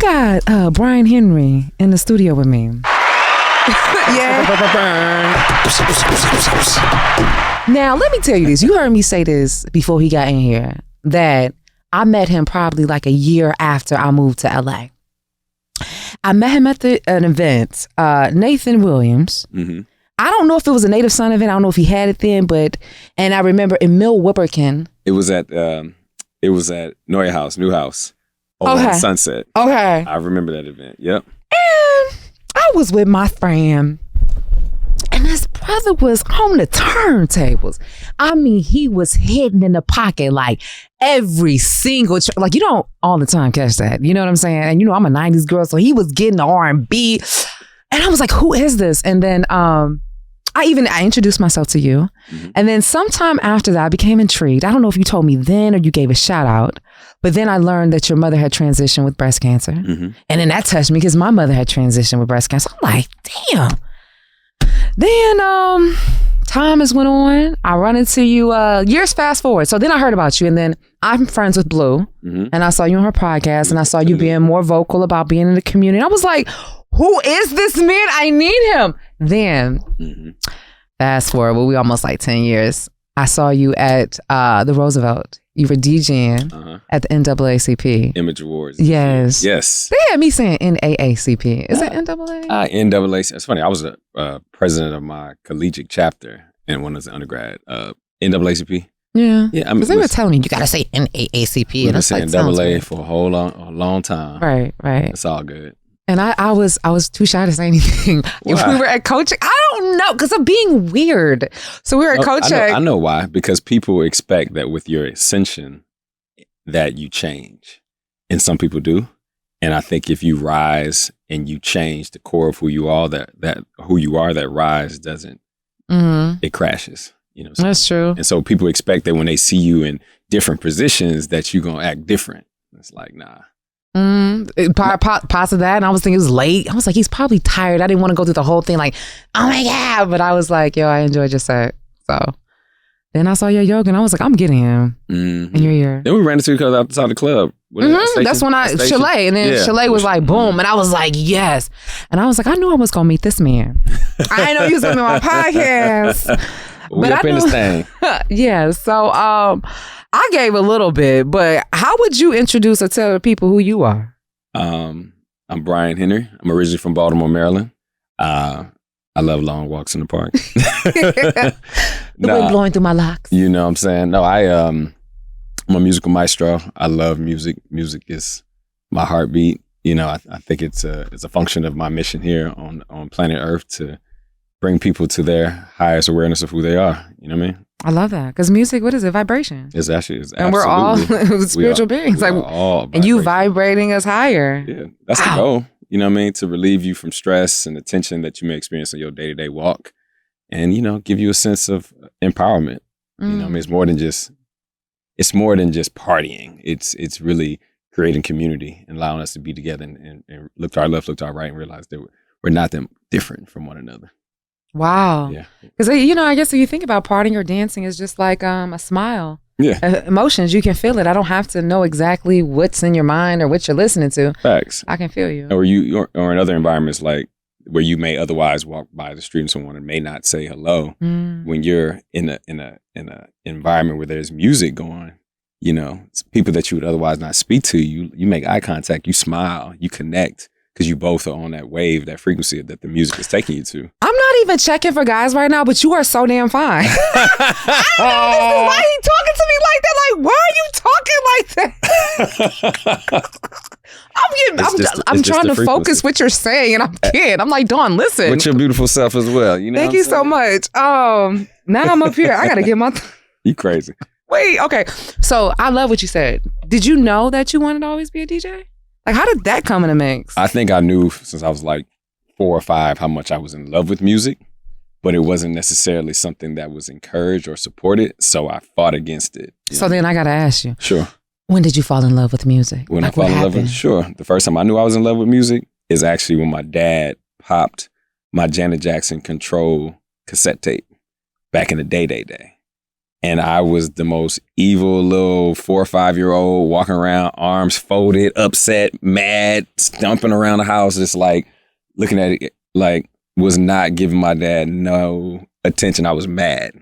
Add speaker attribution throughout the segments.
Speaker 1: got Brian Henry in the studio with me. Yeah. Now, let me tell you this. You heard me say this before he got in here, that I met him probably like a year after I moved to LA. I met him at an event, Nathan Williams. Mm-hmm. I don't know if it was a Native Son event. I don't know if he had it then, and I remember in 𝘲𝑃𝑗𝑐.
Speaker 2: It was at New House on Sunset.
Speaker 1: Okay.
Speaker 2: I remember that event. Yep.
Speaker 1: And I was with my friend, and his brother was on the turntables. I mean, he was hidden in the pocket like every single like you don't all the time catch that. You know what I'm saying? And you know I'm a 90s girl, so he was getting the R&B. And I was like, who is this? And then I introduced myself to you. Mm-hmm. And then sometime after that, I became intrigued. I don't know if you told me then or you gave a shout out, but then I learned that your mother had transitioned with breast cancer. Mm-hmm. And then that touched me because my mother had transitioned with breast cancer. I'm like, damn. Then time has went on. I run into you, years fast forward. So then I heard about you, and then I'm friends with Blue, mm-hmm. and I saw you on her podcast, and I saw you being more vocal about being in the community. I was like, who is this man? I need him. Then, mm-hmm. fast forward, well, we almost like 10 years. I saw you at the Roosevelt. You were DJing at the NAACP.
Speaker 2: Image Awards.
Speaker 1: Yes.
Speaker 2: Yes.
Speaker 1: They had me saying NAACP. Is it NAA?
Speaker 2: NAACP. It's funny. I was a president of my collegiate chapter and when I was an undergrad. NAACP.
Speaker 1: Yeah.
Speaker 2: Yeah.
Speaker 1: Because they were telling me you got to say NAACP.
Speaker 2: And I saying AA for a long time.
Speaker 1: Right.
Speaker 2: It's all good.
Speaker 1: And I was too shy to say anything. If we were at coaching, I don't know, because of being weird. So we were at coaching.
Speaker 2: I know why. Because people expect that with your ascension that you change. And some people do. And I think if you rise and you change the core of who you are, that rise doesn't, it crashes. You know,
Speaker 1: that's true.
Speaker 2: And so people expect that when they see you in different positions that you're going to act different. It's like, nah.
Speaker 1: Parts of that, and I was thinking it was late. I was like, he's probably tired. I didn't want to go through the whole thing like, oh my God. But I was like, yo, I enjoyed your set. So then I saw your yoga, and I was like, I'm getting him in your ear.
Speaker 2: Then we ran into each other outside the club.
Speaker 1: That's when Chalet, and then Chalet was like, boom, and I was like, yes. And I was like, I knew I was gonna meet this man. I didn't know he was on my podcast.
Speaker 2: We up in this thing.
Speaker 1: Yeah. So I gave a little bit, but how would you introduce or tell the people who you are?
Speaker 2: I'm Brian Henry. I'm originally from Baltimore, Maryland. I love long walks in the park.
Speaker 1: The wind blowing through my locks.
Speaker 2: You know what I'm saying? No, I'm a musical maestro. I love music. Music is my heartbeat. You know, I think it's a function of my mission here on planet Earth to bring people to their highest awareness of who they are. You know what I mean?
Speaker 1: I love that, because music, what is it? Vibration.
Speaker 2: It's
Speaker 1: and we're all spiritual beings.
Speaker 2: Like, all
Speaker 1: and you vibrating us higher.
Speaker 2: Yeah, that's the goal. You know what I mean? To relieve you from stress and the tension that you may experience in your day-to-day walk, and give you a sense of empowerment. You know what I mean? It's more than just partying. It's really creating community and allowing us to be together and look to our left, look to our right, and realize that we're not that different from one another.
Speaker 1: Wow.
Speaker 2: Yeah.
Speaker 1: Because, I guess if you think about partying or dancing, it's just like a smile.
Speaker 2: Yeah.
Speaker 1: Emotions, you can feel it. I don't have to know exactly what's in your mind or what you're listening to.
Speaker 2: Facts.
Speaker 1: I can feel you.
Speaker 2: Or in other environments like where you may otherwise walk by the street and someone may not say hello. When you're in a environment where there's music going, people that you would otherwise not speak to, you make eye contact, you smile, you connect. Because you both are on that wave, that frequency that the music is taking you to. I'm
Speaker 1: not even checking for guys right now, but you are so damn fine. I know this is why he talking to me like that. Like, why are you talking like that? I'm trying to focus what you're saying, and I'm kidding. I'm like, Dawn, listen.
Speaker 2: With your beautiful self as well.
Speaker 1: Thank you so much. Now I'm up here. I got to get my...
Speaker 2: You crazy.
Speaker 1: Wait, okay. So I love what you said. Did you know that you wanted to always be a DJ? Like, how did that come in the mix?
Speaker 2: I think I knew since I was like 4 or 5 how much I was in love with music, but it wasn't necessarily something that was encouraged or supported, so I fought against it.
Speaker 1: So then I got to ask you.
Speaker 2: Sure.
Speaker 1: When did you fall in love with music?
Speaker 2: When I fell in love with sure. The first time I knew I was in love with music is actually when my dad popped my Janet Jackson Control cassette tape back in the day. And I was the most evil little 4 or 5 year old walking around, arms folded, upset, mad, stomping around the house, just like looking at it, like was not giving my dad no attention. I was mad.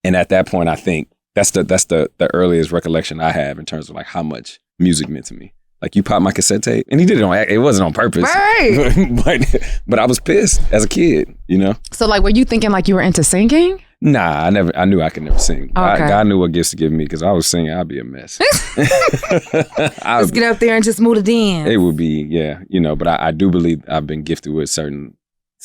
Speaker 2: And at that point, I think that's the earliest recollection I have in terms of like how much music meant to me. Like, you popped my cassette tape, and he did it it wasn't on purpose.
Speaker 1: Right.
Speaker 2: but I was pissed as a kid, you know?
Speaker 1: So like, were you thinking like you were into singing?
Speaker 2: Nah, I knew I could never sing.
Speaker 1: Okay.
Speaker 2: God knew what gifts to give me, because I was singing, I'd be a mess.
Speaker 1: Let's get up there and just move the dance.
Speaker 2: It would be, yeah, you know, but I do believe I've been gifted with certain,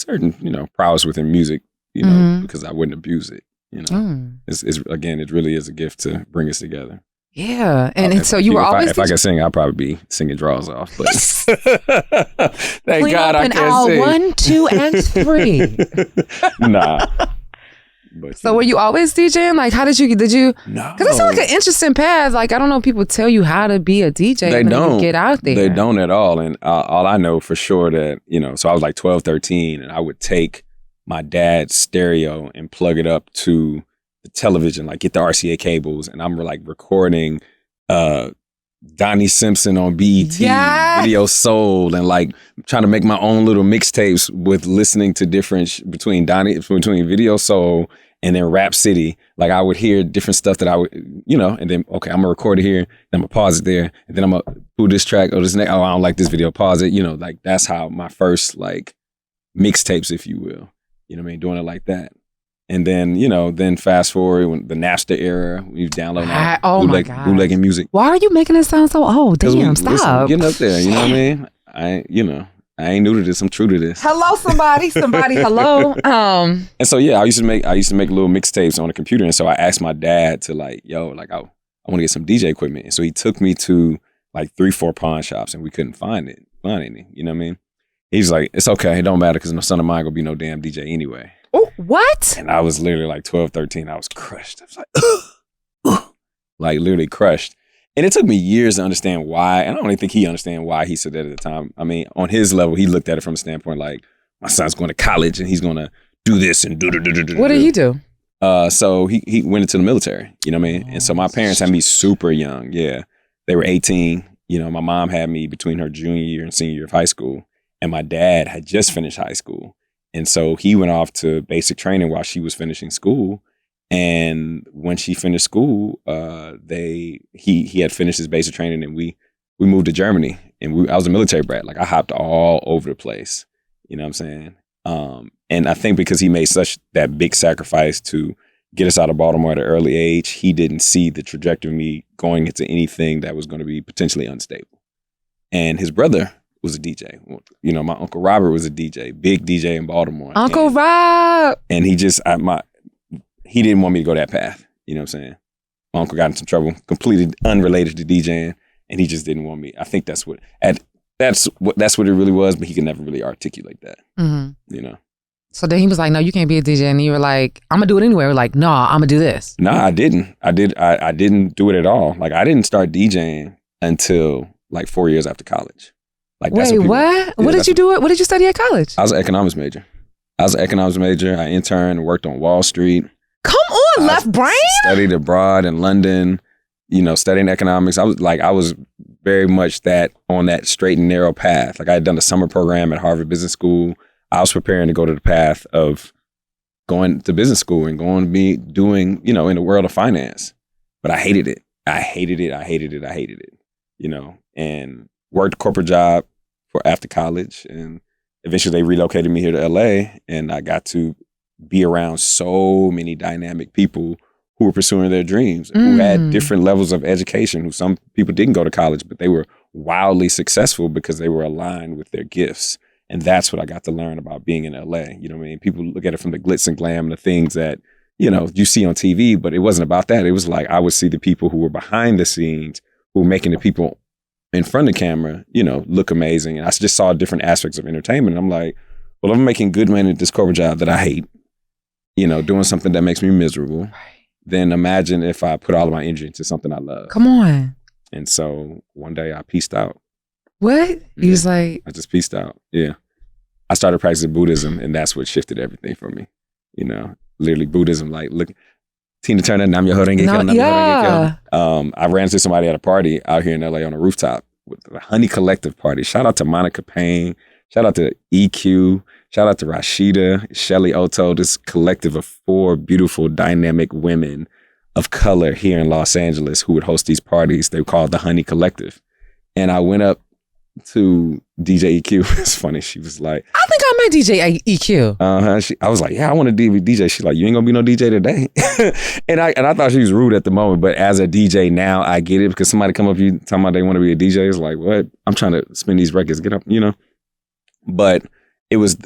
Speaker 2: you know, prowess within music, you know, because I wouldn't abuse it, you know. It's again, it really is a gift to bring us together.
Speaker 1: Yeah, and so you were always.
Speaker 2: If I could sing, I'd probably be singing draws off. But thank
Speaker 1: clean
Speaker 2: God
Speaker 1: up
Speaker 2: I
Speaker 1: in
Speaker 2: can't
Speaker 1: aisle
Speaker 2: sing.
Speaker 1: 1, 2, and 3.
Speaker 2: Nah. But,
Speaker 1: So were you always DJing? Like, how did you?
Speaker 2: No.
Speaker 1: Because that sounds like an interesting path. Like, I don't know if people tell you how to be a DJ.
Speaker 2: They don't.
Speaker 1: You get out there.
Speaker 2: They don't at all. And all I know for sure that, you know, so I was like 12, 13, and I would take my dad's stereo and plug it up to the television, like get the RCA cables, and I'm like recording Donnie Simpson on BET, Video Soul, and like trying to make my own little mixtapes with listening to different between Video Soul and then Rap City. Like, I would hear different stuff that I would, you know, and then, okay, I'm gonna record it here, then I'm gonna pause it there, and then I'm gonna do this track or this next, oh, I don't like this video, pause it, you know, like that's how my first like mixtapes, if you will, you know what I mean, doing it like that. And then, you know, fast forward when the Napster era, when you download bootlegging music.
Speaker 1: Why are you making it sound so old? Damn, stop.
Speaker 2: Listen, getting up there, you know what I mean? I ain't new to this. I'm true to this.
Speaker 1: Hello, somebody, hello.
Speaker 2: And so, yeah, I used to make little mixtapes on the computer. And so I asked my dad to like, yo, like I want to get some DJ equipment. And so he took me to like 3-4 pawn shops, and we couldn't find any, you know what I mean? He's like, it's okay. It don't matter, because no son of mine gonna be no damn DJ anyway.
Speaker 1: Oh, what?
Speaker 2: And I was literally like 12, 13. I was crushed. I was like, like literally crushed. And it took me years to understand why. And I don't even think he understand why he said that at the time. I mean, on his level, he looked at it from a standpoint like, my son's going to college and he's going to do this and do.
Speaker 1: What did he do?
Speaker 2: So he went into the military, you know what I mean? And so my parents had me super young. Yeah. They were 18. You know, my mom had me between her junior year and senior year of high school. And my dad had just finished high school. And so he went off to basic training while she was finishing school. And when she finished school, he had finished his basic training, and we moved to Germany. And I was a military brat. Like, I hopped all over the place. You know what I'm saying? And I think because he made such that big sacrifice to get us out of Baltimore at an early age, he didn't see the trajectory of me going into anything that was going to be potentially unstable. And his brother was a DJ. You know, my Uncle Robert was a DJ, big DJ in Baltimore.
Speaker 1: Uncle Rob!
Speaker 2: And he just, he didn't want me to go that path. You know what I'm saying? My uncle got in some trouble, completely unrelated to DJing, and he just didn't want me. I think that's what it really was, but he could never really articulate that. Mm-hmm. You know?
Speaker 1: So then he was like, no, you can't be a DJ. And you were like, I'm going to do it anyway. We're like, no, I'm going to do this.
Speaker 2: No, I didn't. I didn't do it at all. Like, I didn't start DJing until like 4 years after college. Like,
Speaker 1: wait, what? What did you do? What did you study at college?
Speaker 2: I was an economics major. I interned and worked on Wall Street.
Speaker 1: Come on, left brain.
Speaker 2: Studied abroad in London, you know, studying economics. I was very much on that straight and narrow path. Like, I had done a summer program at Harvard Business School. I was preparing to go to the path of going to business school and going to be doing, you know, in the world of finance. But I hated it. You know, and worked a corporate job for after college, and eventually they relocated me here to LA, and I got to be around so many dynamic people who were pursuing their dreams, who had different levels of education, who some people didn't go to college, but they were wildly successful because they were aligned with their gifts. And that's what I got to learn about being in LA. You know what I mean? People look at it from the glitz and glam and the things that, you know, you see on TV, but it wasn't about that. It was like, I would see the people who were behind the scenes, who were making the people in front of the camera, you know, look amazing. And I just saw different aspects of entertainment. And I'm like, well, I'm making good money at this corporate job that I hate, you know, doing something that makes me miserable. Then imagine if I put all of my energy into something I love.
Speaker 1: Come on.
Speaker 2: And so one day I pieced out.
Speaker 1: What? You was like...
Speaker 2: I just pieced out. Yeah. I started practicing Buddhism, and that's what shifted everything for me. You know, literally Buddhism, like, look, Tina Turner, 𝘠𝘪𝘵𝘩,
Speaker 1: No,
Speaker 2: 𝘠𝘪𝘵𝑩. I ran into somebody at a party out here in LA on a rooftop with the Honey Collective party. Shout out to Monica Payne. Shout out to EQ. Shout out to Rashida, Shelly Oto, this collective of 4 beautiful, dynamic women of color here in Los Angeles who would host these parties. They were called the Honey Collective. And I went up to DJ EQ. It's funny. She was like,
Speaker 1: I think I met DJ EQ.
Speaker 2: I was like, yeah, I want to be DJ. She's like, you ain't gonna be no DJ today. and I thought she was rude at the moment, but as a DJ now, I get it because somebody come up to you talking about they want to be a DJ. It's like, what? I'm trying to spin these records. Get up, But it was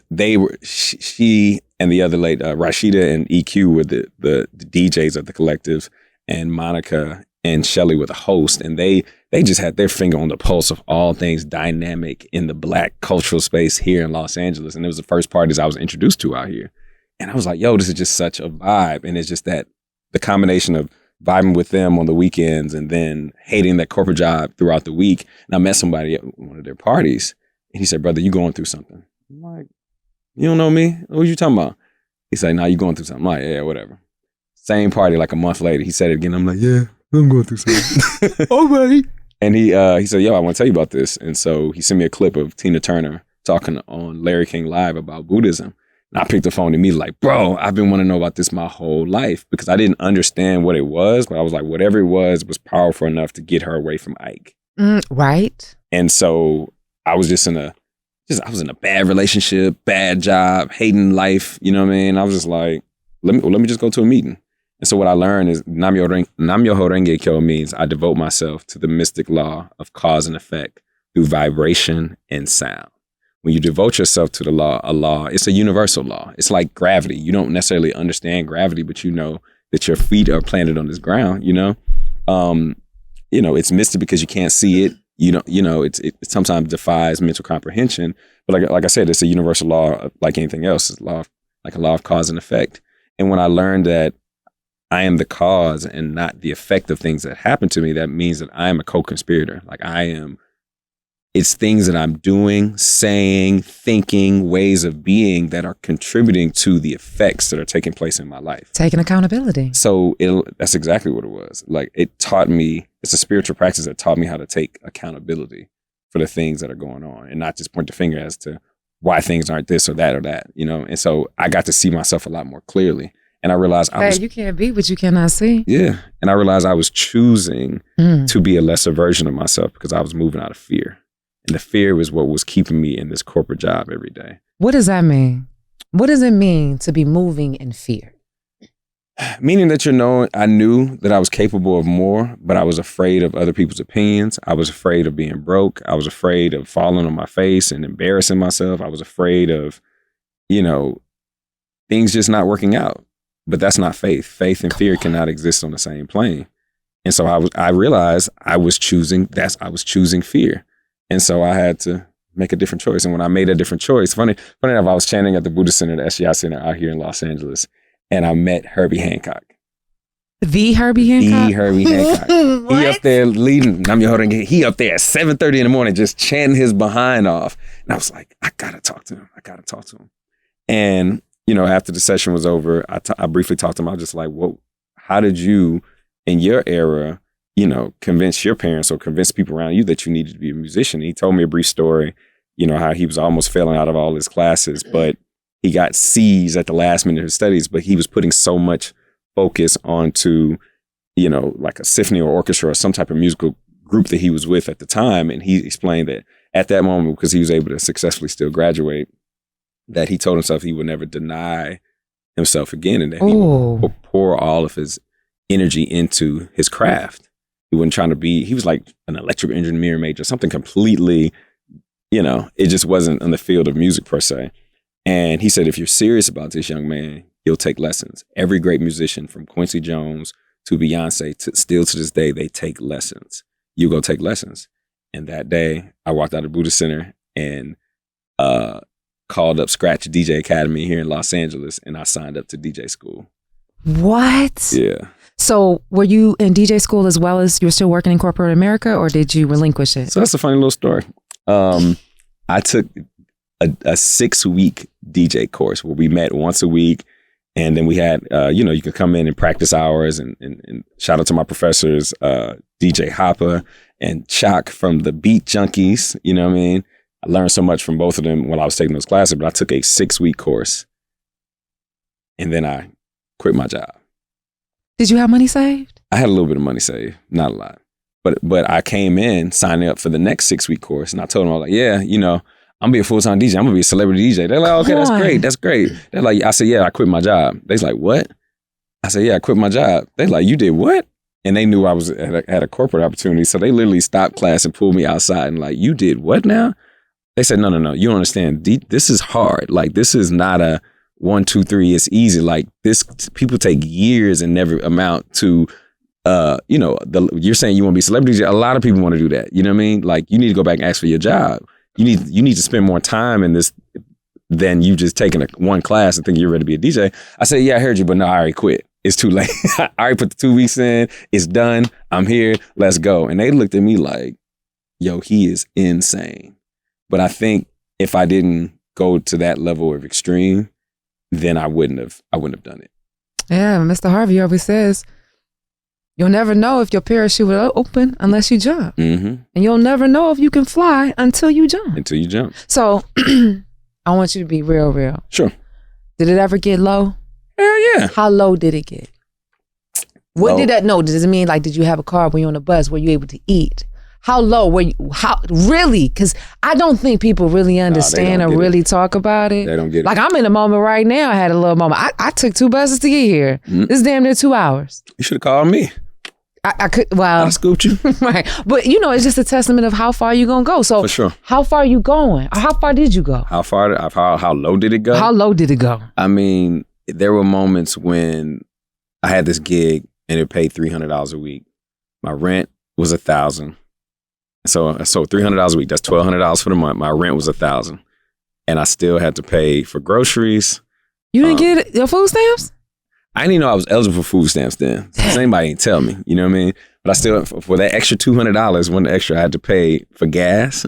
Speaker 2: she and the other lady, Rashida and EQ were the DJs of the collective, and Monica and Shelly were the host, and they just had their finger on the pulse of all things dynamic in the Black cultural space here in Los Angeles. And it was the first parties I was introduced to out here. And I was like, yo, this is just such a vibe. And it's just that the combination of vibing with them on the weekends and then hating that corporate job throughout the week. And I met somebody at one of their parties, and he said, brother, you going through something. I'm like, you don't know me? What are you talking about? He said, nah, you going through something. I'm like, yeah, whatever. Same party like a month later. He said it again. I'm like, yeah, I'm going through something. All right. And he said, yo, I want to tell you about this. And so he sent me a clip of Tina Turner talking on Larry King Live about Buddhism. And I picked the phone to me like, bro, I've been wanting to know about this my whole life because I didn't understand what it was. But I was like, whatever it was powerful enough to get her away from Ike.
Speaker 1: Right.
Speaker 2: And so I was I was in a bad relationship, bad job, hating life. You know what I mean? I was just like, let me just go to a meeting. And so what I learned is 𝘠𝘪𝘵𝘩 means I devote myself to the mystic law of cause and effect through vibration and sound. When you devote yourself to a law, it's a universal law. It's like gravity. You don't necessarily understand gravity, but you know that your feet are planted on this ground, it's mystic because you can't see it. It sometimes defies mental comprehension. But like I said, it's a universal law like anything else. It's a law of cause and effect. And when I learned that I am the cause and not the effect of things that happen to me, that means that I am a co-conspirator. It's things that I'm doing, saying, thinking, ways of being that are contributing to the effects that are taking place in my life.
Speaker 1: Taking accountability.
Speaker 2: So that's exactly what it was. Like it taught me, it's a spiritual practice that taught me how to take accountability for the things that are going on and not just point the finger as to why things aren't this or that or that, And so I got to see myself a lot more clearly. And I realized
Speaker 1: you can't be what you cannot see.
Speaker 2: Yeah. And I realized I was choosing to be a lesser version of myself because I was moving out of fear. And the fear was what was keeping me in this corporate job every day.
Speaker 1: What does that mean? What does it mean to be moving in fear?
Speaker 2: Meaning that I knew that I was capable of more, but I was afraid of other people's opinions. I was afraid of being broke. I was afraid of falling on my face and embarrassing myself. I was afraid of, things just not working out. But that's not faith. Faith and fear cannot exist on the same plane. And so I realized I was choosing fear. And so I had to make a different choice. And when I made a different choice, funny enough, I was chanting at the Buddhist Center, the SGI Center out here in Los Angeles, and I met Herbie Hancock.
Speaker 1: The Herbie Hancock?
Speaker 2: The Herbie Hancock. He up there leading 𝘠𝘪𝘵𝘩. He up there at 7:30 in the morning just chanting his behind off. And I was like, I gotta talk to him. And after the session was over, I briefly talked to him. I was just like, how did you, in your era, convince your parents or convince people around you that you needed to be a musician? And he told me a brief story, how he was almost failing out of all his classes, but he got C's at the last minute of his studies, but he was putting so much focus onto, like a symphony or orchestra or some type of musical group that he was with at the time. And he explained that at that moment, because he was able to successfully still graduate, that he told himself he would never deny himself again and that he would pour all of his energy into his craft. He wasn't trying to he was like an electrical engineering major, something completely, it just wasn't in the field of music per se. And he said, if you're serious about this, young man, you'll take lessons. Every great musician from Quincy Jones to Beyonce, still to this day, they take lessons. You go take lessons. And that day I walked out of Buddhist Center and, called up Scratch DJ Academy here in Los Angeles, and I signed up to DJ school.
Speaker 1: What?
Speaker 2: Yeah.
Speaker 1: So were you in DJ school as well as you were still working in corporate America, or did you relinquish it?
Speaker 2: So that's a funny little story. I took a 6-week DJ course where we met once a week And then we had, you could come in and practice hours and shout out to my professors, DJ Hopper and Chalk from the Beat Junkies. You know what I mean? I learned so much from both of them while I was taking those classes, but I took a 6-week course and then I quit my job.
Speaker 1: Did you have money saved?
Speaker 2: I had a little bit of money saved, not a lot. But I came in signing up for the next 6-week course and I told them, I was like, yeah, I'm gonna be a full-time DJ. I'm gonna be a celebrity DJ. They're like, okay, that's great. They're like, I said, yeah, I quit my job. They's like, what? I said, yeah, I quit my job. They're like, you did what? And they knew I was at a corporate opportunity. So they literally stopped class and pulled me outside and like, you did what now? They said, no, you don't understand. This is hard. Like, this is not a 1, 2, 3, it's easy. Like this, people take years and never amount to, you're saying you want to be a celebrity. A lot of people want to do that. You know what I mean? Like you need to go back and ask for your job. You need to spend more time in this than you just taking one class and thinking you're ready to be a DJ. I said, yeah, I heard you, but no, I already quit. It's too late. I already put the 2 weeks in. It's done. I'm here. Let's go. And they looked at me like, yo, he is insane. But I think if I didn't go to that level of extreme, then I wouldn't have done it.
Speaker 1: Yeah, Mr. Harvey always says, you'll never know if your parachute will open unless you jump.
Speaker 2: Mm-hmm.
Speaker 1: And you'll never know if you can fly until you jump. So I want you to be real.
Speaker 2: Sure.
Speaker 1: Did it ever get low?
Speaker 2: Hell yeah.
Speaker 1: How low did it get? What did that know? Does it mean like, did you have a car when you were on the bus? Were you able to eat? How low were you? How really? Because I don't think people really understand or really talk about it.
Speaker 2: They don't get it.
Speaker 1: Like I'm in a moment right now. I had a little moment. I took 2 buses to get here. Mm-hmm. This is damn near 2 hours.
Speaker 2: You should have called me.
Speaker 1: I could. Well,
Speaker 2: I scooped you.
Speaker 1: Right, but it's just a testament of how far you gonna go. So
Speaker 2: for sure,
Speaker 1: how far are you going? Or how far did you go?
Speaker 2: How low did it go?
Speaker 1: How low did it go?
Speaker 2: I mean, there were moments when I had this gig and it paid $300 a week. My rent was $1,000. So $300 a week. That's $1,200 for the month. My rent was $1,000, and I still had to pay for groceries.
Speaker 1: You didn't get your food stamps?
Speaker 2: I didn't even know I was eligible for food stamps then. Anybody ain't tell me, you know what I mean? But I still, for that extra $200, one extra I had to pay for gas,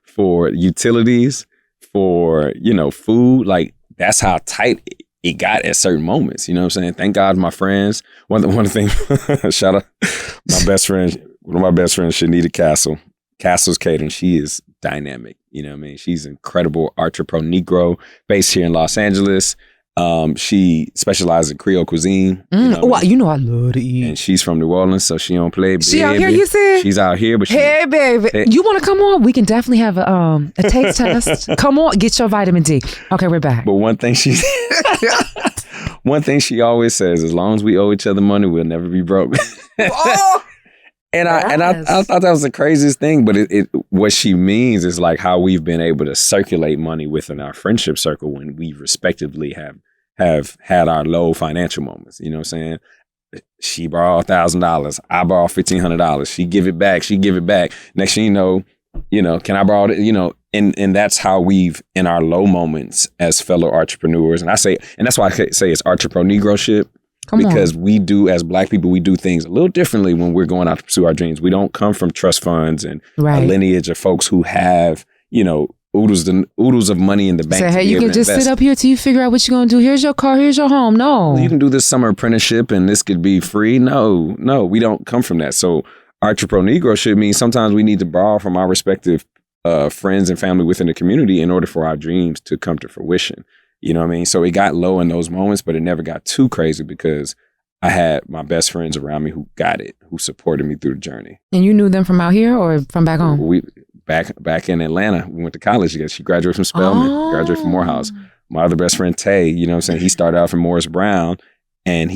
Speaker 2: for utilities, for, food. Like, that's how tight it got at certain moments. You know what I'm saying? Thank God my friends. One of the things, shout out my best friend, one of my best friends, Shanita Castle. Castle's Catering. She is dynamic. You know what I mean? She's an incredible entrepreneur Negro based here in Los Angeles. She specializes in Creole cuisine.
Speaker 1: I love to eat.
Speaker 2: And she's from New Orleans, so she don't play.
Speaker 1: She out here, you said?
Speaker 2: She's out here, but
Speaker 1: hey, baby, you want to come on? We can definitely have a taste test. Come on, get your vitamin D. Okay, we're back.
Speaker 2: But one thing she always says: as long as we owe each other money, we'll never be broke.
Speaker 1: Oh!
Speaker 2: And I thought that was the craziest thing, but what she means is like how we've been able to circulate money within our friendship circle when we respectively have had our low financial moments. You know what I'm saying? She borrowed $1,000. I borrow $1,500. She give it back. Next thing you know, can I borrow it? And that's how we've, in our low moments as fellow entrepreneurs. And that's why I say it's entrepreneurship. Because we do, as Black people, we do things a little differently when we're going out to pursue our dreams. We don't come from trust funds and a lineage of folks who have, oodles of money in the bank.
Speaker 1: Say, hey, you can just sit up here till you figure out what you're going to do. Here's your car. Here's your home. No.
Speaker 2: You can do this summer apprenticeship and this could be free. No, we don't come from that. So entrepreneurship means sometimes we need to borrow from our respective friends and family within the community in order for our dreams to come to fruition. You know what I mean? So it got low in those moments, but it never got too crazy because I had my best friends around me who got it, who supported me through the journey.
Speaker 1: And you knew them from out here or from back home?
Speaker 2: We back in Atlanta. We went to college together. She graduated from Spelman, graduated from Morehouse. My other best friend, Tay, you know what I'm saying? He started out from Morris Brown, and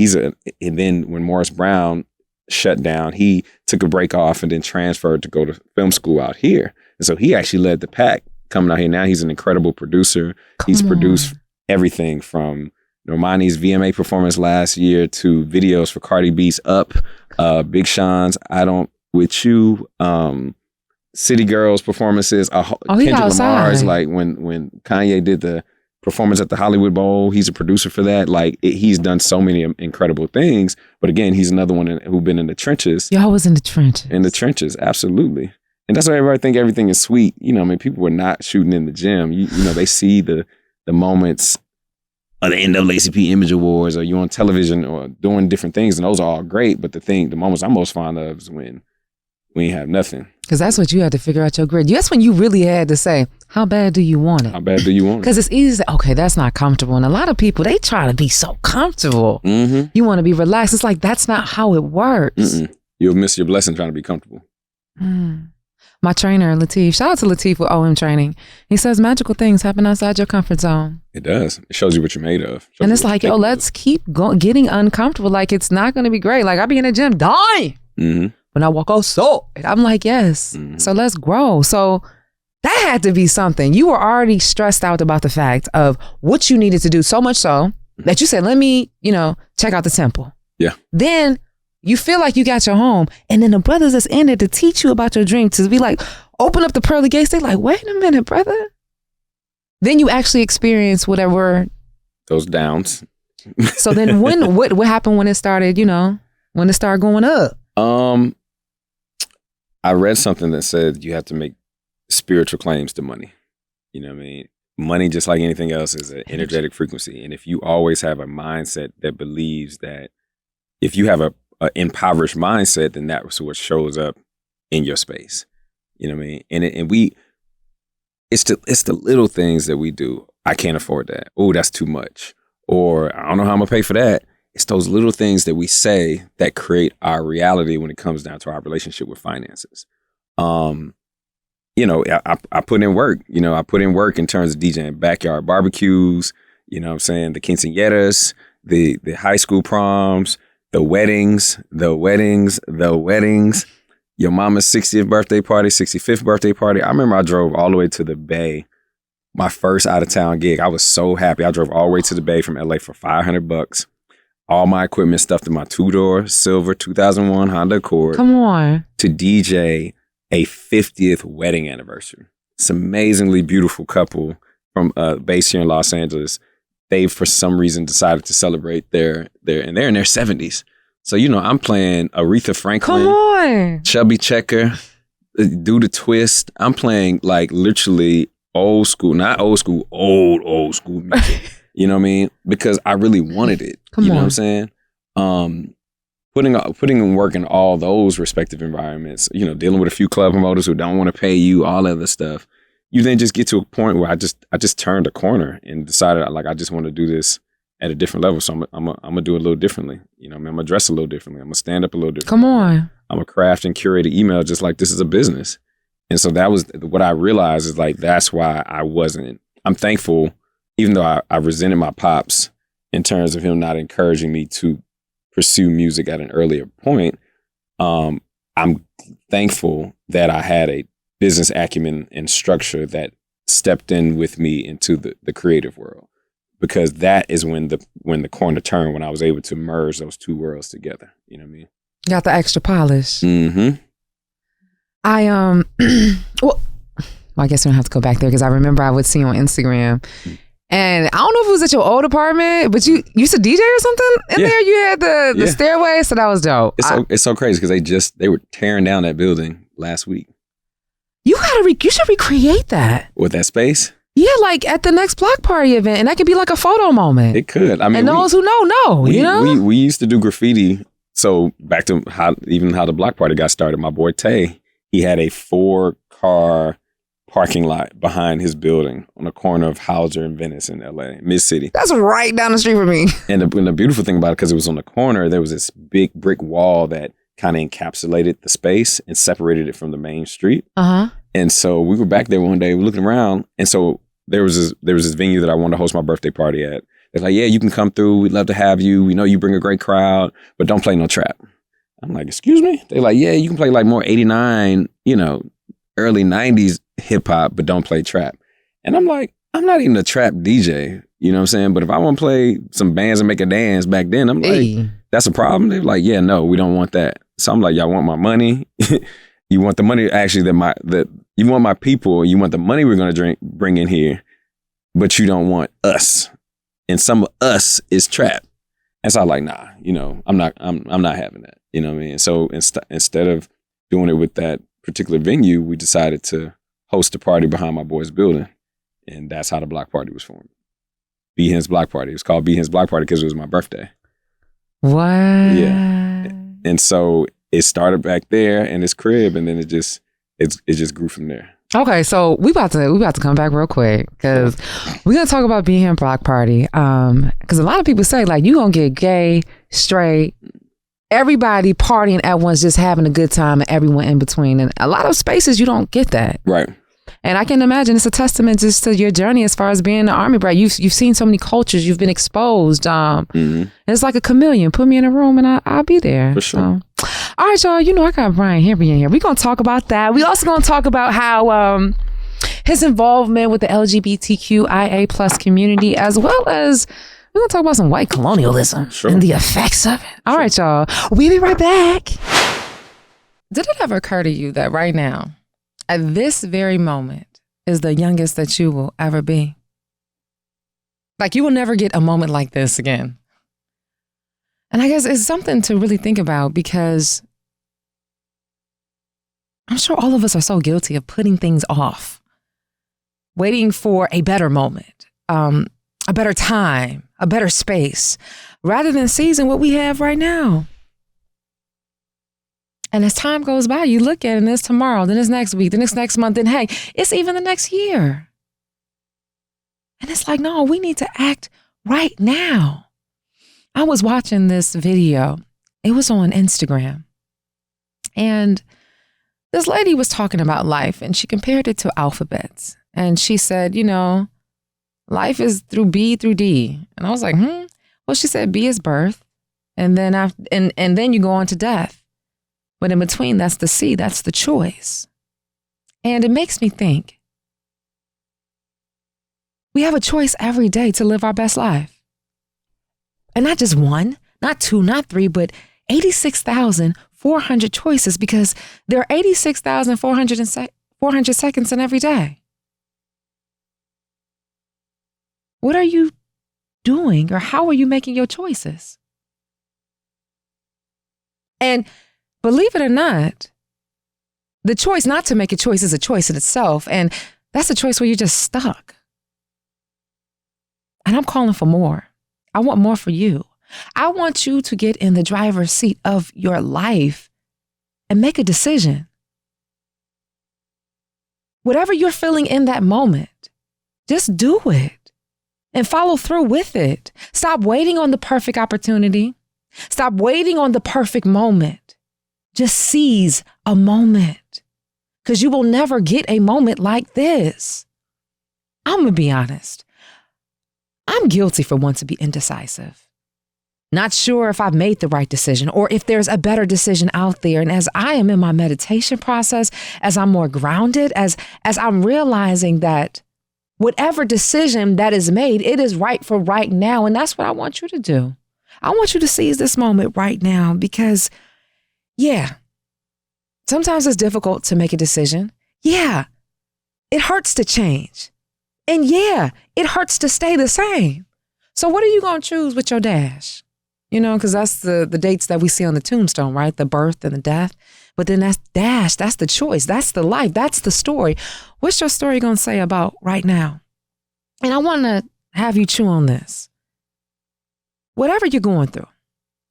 Speaker 2: then when Morris Brown shut down, he took a break off and then transferred to go to film school out here. And so he actually led the pack coming out here. Now he's an incredible producer. He's produced everything from Normani's VMA performance last year to videos for Cardi B's Up, Big Sean's I Don't With You, City Girls performances, Kendrick Lamar's, like when Kanye did the performance at the Hollywood Bowl, he's a producer for that. Like he's done so many incredible things. But again, he's another one who's been in the trenches.
Speaker 1: Y'all was in the trenches.
Speaker 2: In the trenches, absolutely. And that's why everybody think everything is sweet. People were not shooting in the gym. They see the moments the NAACP Image Awards, or you're on television or doing different things, and those are all great. But the moments I'm most fond of is when we ain't have nothing.
Speaker 1: Because that's what you had to figure out your grid. That's when you really had to say, how bad do you want it?
Speaker 2: How bad do you want it?
Speaker 1: Because it's easy to say, okay, that's not comfortable. And a lot of people, they try to be so comfortable.
Speaker 2: Mm-hmm.
Speaker 1: You want to be relaxed. It's like, that's not how it works.
Speaker 2: Mm-mm. You'll miss your blessing trying to be comfortable.
Speaker 1: My trainer, Latif, shout out to Latif with OM training. He says magical things happen outside your comfort zone.
Speaker 2: It does. It shows you what you're made of.
Speaker 1: And it's like, yo, let's keep getting uncomfortable. Like, it's not going to be great. Like, I be in the gym dying.
Speaker 2: Mm-hmm.
Speaker 1: When I walk outside, I'm like, yes. Mm-hmm. So let's grow. So that had to be something. You were already stressed out about the fact of what you needed to do, so much so that you said, let me, check out the temple.
Speaker 2: Yeah.
Speaker 1: Then you feel like you got your home, and then the brothers that's in there to teach you about your dream, to be like, open up the pearly gates. They like, wait a minute, brother. Then you actually experience whatever.
Speaker 2: Those downs.
Speaker 1: So then what happened when it started, when it started going up?
Speaker 2: I read something that said you have to make spiritual claims to money. You know what I mean? Money, just like anything else, is an energetic frequency. And if you always have a mindset that believes that, if you have a impoverished mindset, then that's what shows up in your space. You know what I mean? And it's the little things that we do. I can't afford that. Oh, that's too much. Or I don't know how I'm gonna pay for that. It's those little things that we say that create our reality when it comes down to our relationship with finances. I put in work. I put in work in terms of DJing backyard barbecues. You know what I'm saying? The quinceañeras, the high school proms, the weddings. Your mama's 60th birthday party, 65th birthday party. I remember I drove all the way to the Bay. My first out of town gig. I was so happy. I drove all the way to the Bay from LA for $500. All my equipment stuffed in my 2-door silver 2001 Honda Accord.
Speaker 1: Come on.
Speaker 2: To DJ a 50th wedding anniversary. It's an amazingly beautiful couple from based here in Los Angeles. They, for some reason, decided to celebrate and they're in their 70s. So, I'm playing Aretha Franklin.
Speaker 1: Come on.
Speaker 2: Chubby Checker, Do the Twist. I'm playing like literally old school, not old school, old school music. You know what I mean? Because I really wanted it. You know what I'm saying? Putting in work in all those respective environments, dealing with a few club promoters who don't want to pay you, all that other stuff. You then just get to a point where I just turned a corner and decided I just want to do this at a different level. So I'm gonna do it a little differently. I'm gonna dress a little differently. I'm gonna stand up a little differently.
Speaker 1: Come on.
Speaker 2: I'm gonna craft and curate an email just like this is a business. And so that was what I realized is like, that's why I'm thankful, even though I resented my pops in terms of him not encouraging me to pursue music at an earlier point. I'm thankful that I had a business acumen and structure that stepped in with me into the creative world, because that is when the corner turned, when I was able to merge those two worlds together. You know what I mean?
Speaker 1: Got the extra polish.
Speaker 2: Mm-hmm.
Speaker 1: I guess we don't have to go back there, because I remember I would see you on Instagram. And I don't know if it was at your old apartment, but you used to DJ or something in there. You had the stairway, so that was dope.
Speaker 2: It's so crazy because they were tearing down that building last week.
Speaker 1: You should recreate that.
Speaker 2: With that space?
Speaker 1: Yeah, like at the next block party event, and that could be like a photo moment.
Speaker 2: It could. I mean,
Speaker 1: and those who know.
Speaker 2: We used to do graffiti. So back to how the block party got started. My boy Tay, he had a 4-car parking lot behind his building on the corner of Hauser and Venice in LA, Mid-City.
Speaker 1: That's right down the street from me.
Speaker 2: And the beautiful thing about it, because it was on the corner, there was this big brick wall that kind of encapsulated the space and separated it from the main street.
Speaker 1: Uh-huh.
Speaker 2: And so we were back there one day looking around. And so there was this venue that I wanted to host my birthday party at. They're like, yeah, you can come through. We'd love to have you. We know you bring a great crowd, but don't play no trap. I'm like, excuse me? They're like, yeah, you can play like more 89, early 90s hip hop, but don't play trap. And I'm like, I'm not even a trap DJ, you know what I'm saying? But if I want to play some bands and make a dance back then, I'm like, that's a problem? They're like, yeah, no, we don't want that. So I'm like, y'all want my money? You want the money, actually, you want my people, you want the money we're going to bring in here, but you don't want us. And some of us is trap. And so I'm like, nah, I'm not having that. You know what I mean? So instead of doing it with that particular venue, we decided to host a party behind my boy's building. And that's how the block party was formed. B-Hen's Block Party. It was called B-Hen's Block Party because it was my birthday.
Speaker 1: What?
Speaker 2: Yeah. And so it started back there in his crib, and then it just grew from there.
Speaker 1: Okay, so we about to come back real quick because we're gonna talk about B-Hen Block Party. Because a lot of people say like you gonna get gay, straight, everybody partying at once, just having a good time, and everyone in between. And a lot of spaces you don't get that.
Speaker 2: Right.
Speaker 1: And I can imagine it's a testament just to your journey as far as being an Army brat. You've seen so many cultures. You've been exposed. It's like a chameleon. Put me in a room and I'll be there.
Speaker 2: For sure.
Speaker 1: So, all right, y'all. You know I got Brian Henry in here. We're going to talk about that. We also going to talk about how his involvement with the LGBTQIA plus community, as well as we're going to talk about some white colonialism and the effects of it. All right, y'all. We'll be right back. Did it ever occur to you that right now, at this very moment, is the youngest that you will ever be? Like you will never get a moment like this again. And I guess it's something to really think about because I'm sure all of us are so guilty of putting things off, waiting for a better moment, a better time, a better space, rather than seizing what we have right now. And as time goes by, you look at it and it's tomorrow, then it's next week, then it's next month, then hey, it's even the next year. And it's like, no, we need to act right now. I was watching this video. It was on Instagram. And this lady was talking about life and she compared it to alphabets. And she said, you know, life is through B through D. And I was like, Well, she said B is birth. And then and then you go on to death. But in between, that's the C, that's the choice. And it makes me think, we have a choice every day to live our best life. And not just one, not two, not three, but 86,400 choices because there are 86,400 seconds in every day. What are you doing or how are you making your choices? And believe it or not, the choice not to make a choice is a choice in itself. And that's a choice where you're just stuck. And I'm calling for more. I want more for you. I want you to get in the driver's seat of your life and make a decision. Whatever you're feeling in that moment, just do it and follow through with it. Stop waiting on the perfect opportunity. Stop waiting on the perfect moment. Just seize a moment because you will never get a moment like this. I'm going to be honest. I'm guilty for wanting to be indecisive. Not sure if I've made the right decision or if there's a better decision out there. And as I am in my meditation process, as I'm more grounded, as I'm realizing that whatever decision that is made, it is right for right now. And that's what I want you to do. I want you to seize this moment right now because yeah, sometimes it's difficult to make a decision. Yeah, it hurts to change. And yeah, it hurts to stay the same. So what are you going to choose with your dash? You know, because that's the dates that we see on the tombstone, right? The birth and the death. But then that's dash, that's the choice, that's the life, that's the story. What's your story going to say about right now? And I want to have you chew on this. Whatever you're going through,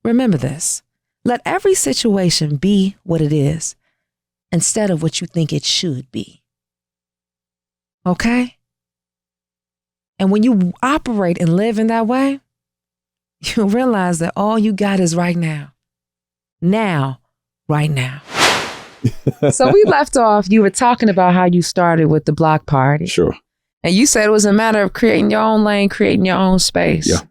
Speaker 1: remember this. Let every situation be what it is instead of what you think it should be. Okay? And when you operate and live in that way, you'll realize that all you got is right now. Now, right now. So we left off, you were talking about how you started with the block party.
Speaker 2: Sure.
Speaker 1: And you said it was a matter of creating your own lane, creating your own space.
Speaker 2: Yeah.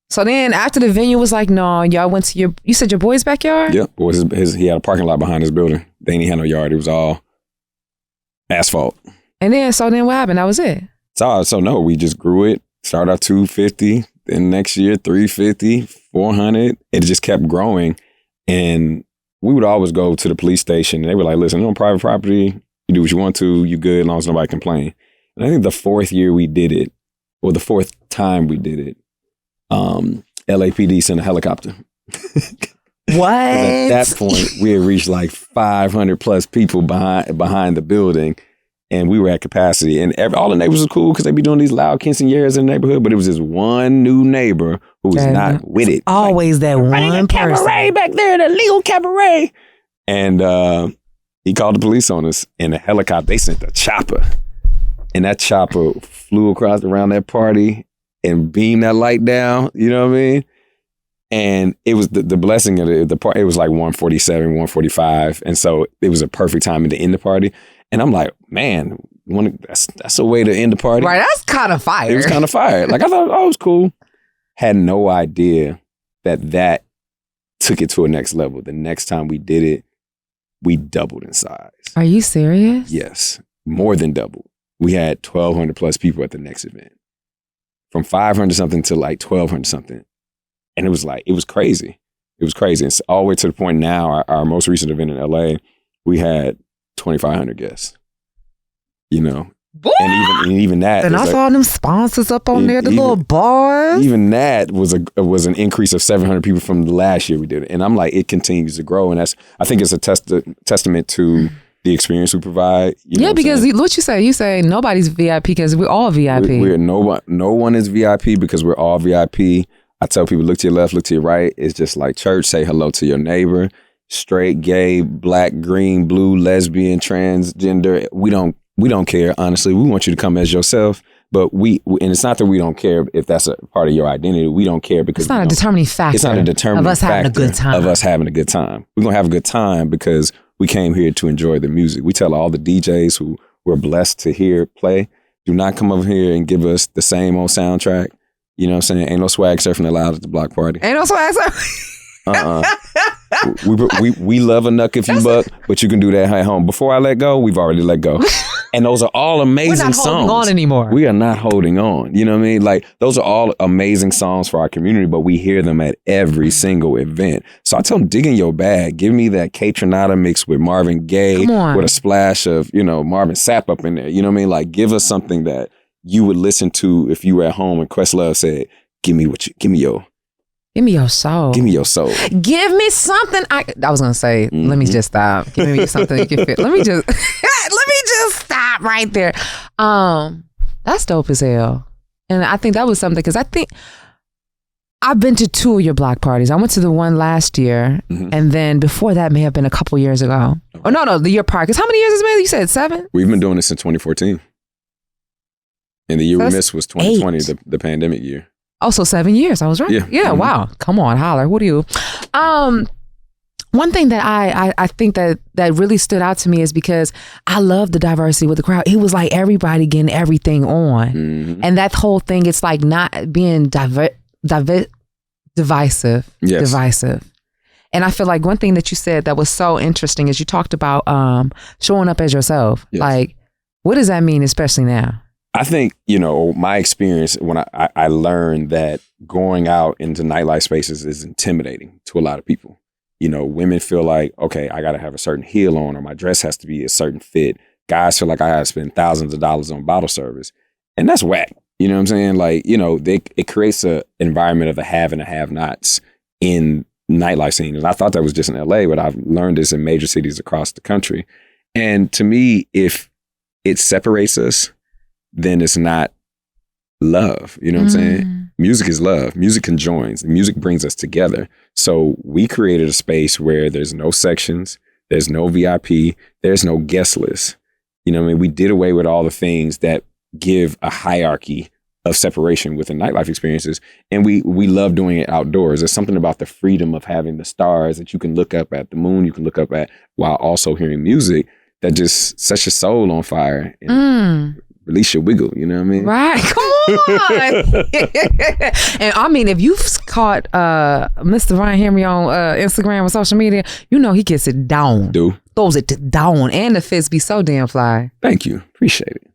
Speaker 1: So then after the venue was like, no, y'all went to you said your boy's backyard?
Speaker 2: Yep. He had a parking lot behind his building. They ain't had no yard. It was all asphalt.
Speaker 1: And then what happened? That was it?
Speaker 2: So no, we just grew it. Started out 250. Then next year, 350, 400. It just kept growing. And we would always go to the police station. And they were like, listen, on private property, you do what you want to. You good as long as nobody complain. And I think the fourth year we did it, or the fourth time we did it, LAPD sent a helicopter.
Speaker 1: What?
Speaker 2: At that point, we had reached like 500 plus people behind the building. And we were at capacity. And all the neighbors was cool because they be doing these loud quinceañeras in the neighborhood. But it was this one new neighbor who was not with it.
Speaker 1: Always that one person.
Speaker 2: Cabaret back there, the legal cabaret. And he called the police on us. And the helicopter, they sent a chopper. And that chopper flew across around that party and beamed that light down. You know what I mean? And it was the blessing of the party. It was like 1:47, 1:45. And so it was a perfect time to end the party. And I'm like, man, that's a way to end the party.
Speaker 1: Right, that's kind of fire.
Speaker 2: It was kind of fire. Like, I thought, oh, it was cool. Had no idea that took it to a next level. The next time we did it, we doubled in size.
Speaker 1: Are you serious?
Speaker 2: Yes, more than doubled. We had 1,200 plus people at the next event. From 500 something to like 1,200 something. And it was crazy. It was crazy. And all the way to the point now, our most recent event in LA, we had 2,500 guests. You know, and even that.
Speaker 1: And I saw them sponsors up on there, the little bars.
Speaker 2: Even that was an increase of 700 people from the last year we did it. And I'm like, it continues to grow, and I think it's a testament to the experience we provide.
Speaker 1: Yeah, because what you say nobody's VIP because we're all VIP.
Speaker 2: We're no one is VIP because we're all VIP. I tell people, look to your left, look to your right. It's just like church. Say hello to your neighbor. Straight, gay, black, green, blue, lesbian, transgender. We don't care, honestly. We want you to come as yourself. But and it's not that we don't care if that's a part of your identity. We don't care because
Speaker 1: it's not a determining factor.
Speaker 2: It's not a determining
Speaker 1: of us
Speaker 2: factor
Speaker 1: having a good time.
Speaker 2: Of us having a good time. We're gonna have a good time because we came here to enjoy the music. We tell all the DJs who we're blessed to hear play, do not come over here and give us the same old soundtrack. You know what I'm saying? Ain't no swag surfing allowed at the block party.
Speaker 1: Ain't no swag surfing.
Speaker 2: We love a knuck if you buck, but you can do that at home. Before I let go, we've already let go. And those are all amazing songs. We're not holding
Speaker 1: on anymore.
Speaker 2: We are not holding on. You know what I mean? Like, those are all amazing songs for our community, but we hear them at every single event. So I tell them, dig in your bag. Give me that 𝘋𝘢𝘪𝘯 mix with Marvin Gaye with a splash of, Marvin Sapp up in there. You know what I mean? Like, give us something that you would listen to if you were at home and Questlove said, give me your soul. Give me your soul.
Speaker 1: Give me something. I was gonna say, let me just stop. Give me something you can feel. Let me just stop right there. That's dope as hell. And I think that was something, because I think I've been to 2 of your block parties. I went to the one last year, and then before that may have been a couple years ago. Oh no, the year prior. Because how many years has it been? You said 7?
Speaker 2: We've been doing this since 2014. And the year we missed was 2020, the pandemic year.
Speaker 1: Oh, so 7 years. I was right. Yeah. Wow. Come on, holler. What are you? One thing that I think that really stood out to me is because I love the diversity with the crowd. It was like everybody getting everything on. And that whole thing, it's like not being divisive.
Speaker 2: Yes.
Speaker 1: Divisive. And I feel like one thing that you said that was so interesting is you talked about showing up as yourself. Yes. Like, what does that mean, especially now?
Speaker 2: I think, my experience when I learned that going out into nightlife spaces is intimidating to a lot of people. Women feel like, okay, I got to have a certain heel on, or my dress has to be a certain fit. Guys feel like I got to spend thousands of dollars on bottle service. And that's whack. You know what I'm saying? Like, it creates an environment of the have and the have-nots in nightlife scenes. And I thought that was just in LA, but I've learned this in major cities across the country. And to me, if it separates us, then it's not love. You know what I'm saying? Music is love. Music conjoins. Music brings us together. So we created a space where there's no sections, there's no VIP, there's no guest list. You know what I mean? We did away with all the things that give a hierarchy of separation within nightlife experiences. And we love doing it outdoors. There's something about the freedom of having the stars that you can look up at, the moon you can look up at, while also hearing music that just sets your soul on fire. And release your wiggle, you know what I mean?
Speaker 1: Right, come on. And I mean, if you've caught Mr. Ryan Henry on Instagram or social media, he gets it down. Throws it down, and the fits be so damn fly.
Speaker 2: Thank you, appreciate it.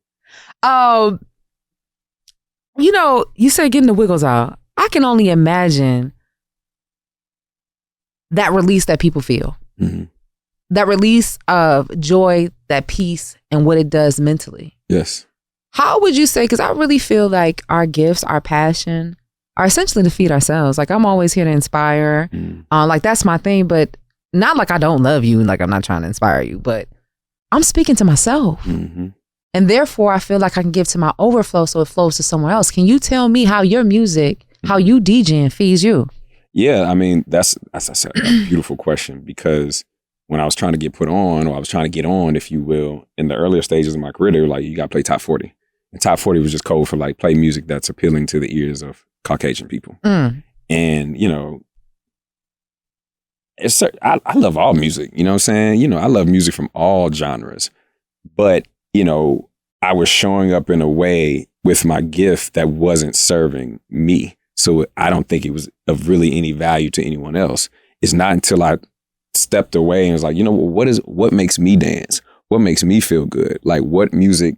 Speaker 1: You said getting the wiggles out. I can only imagine that release that people feel. That release of joy, that peace, and what it does mentally.
Speaker 2: Yes.
Speaker 1: How would you say, because I really feel like our gifts, our passion are essentially to feed ourselves. Like, I'm always here to inspire. Like, that's my thing, but not like I don't love you. Like, I'm not trying to inspire you, but I'm speaking to myself. And therefore, I feel like I can give to my overflow so it flows to someone else. Can you tell me how your music, how you DJing feeds you?
Speaker 2: Yeah, I mean, that's a beautiful question, because when I was trying to get put on, or I was trying to get on, if you will, in the earlier stages of my career, they were like, you got to play top 40. And top 40 was just code for like, play music that's appealing to the ears of Caucasian people. And, you know, I love all music, you know what I'm saying? You know, I love music from all genres. But, you know, I was showing up in a way with my gift that wasn't serving me. So I don't think it was of really any value to anyone else. It's not until I stepped away and was like, you know, what makes me dance? What makes me feel good? Like, what music?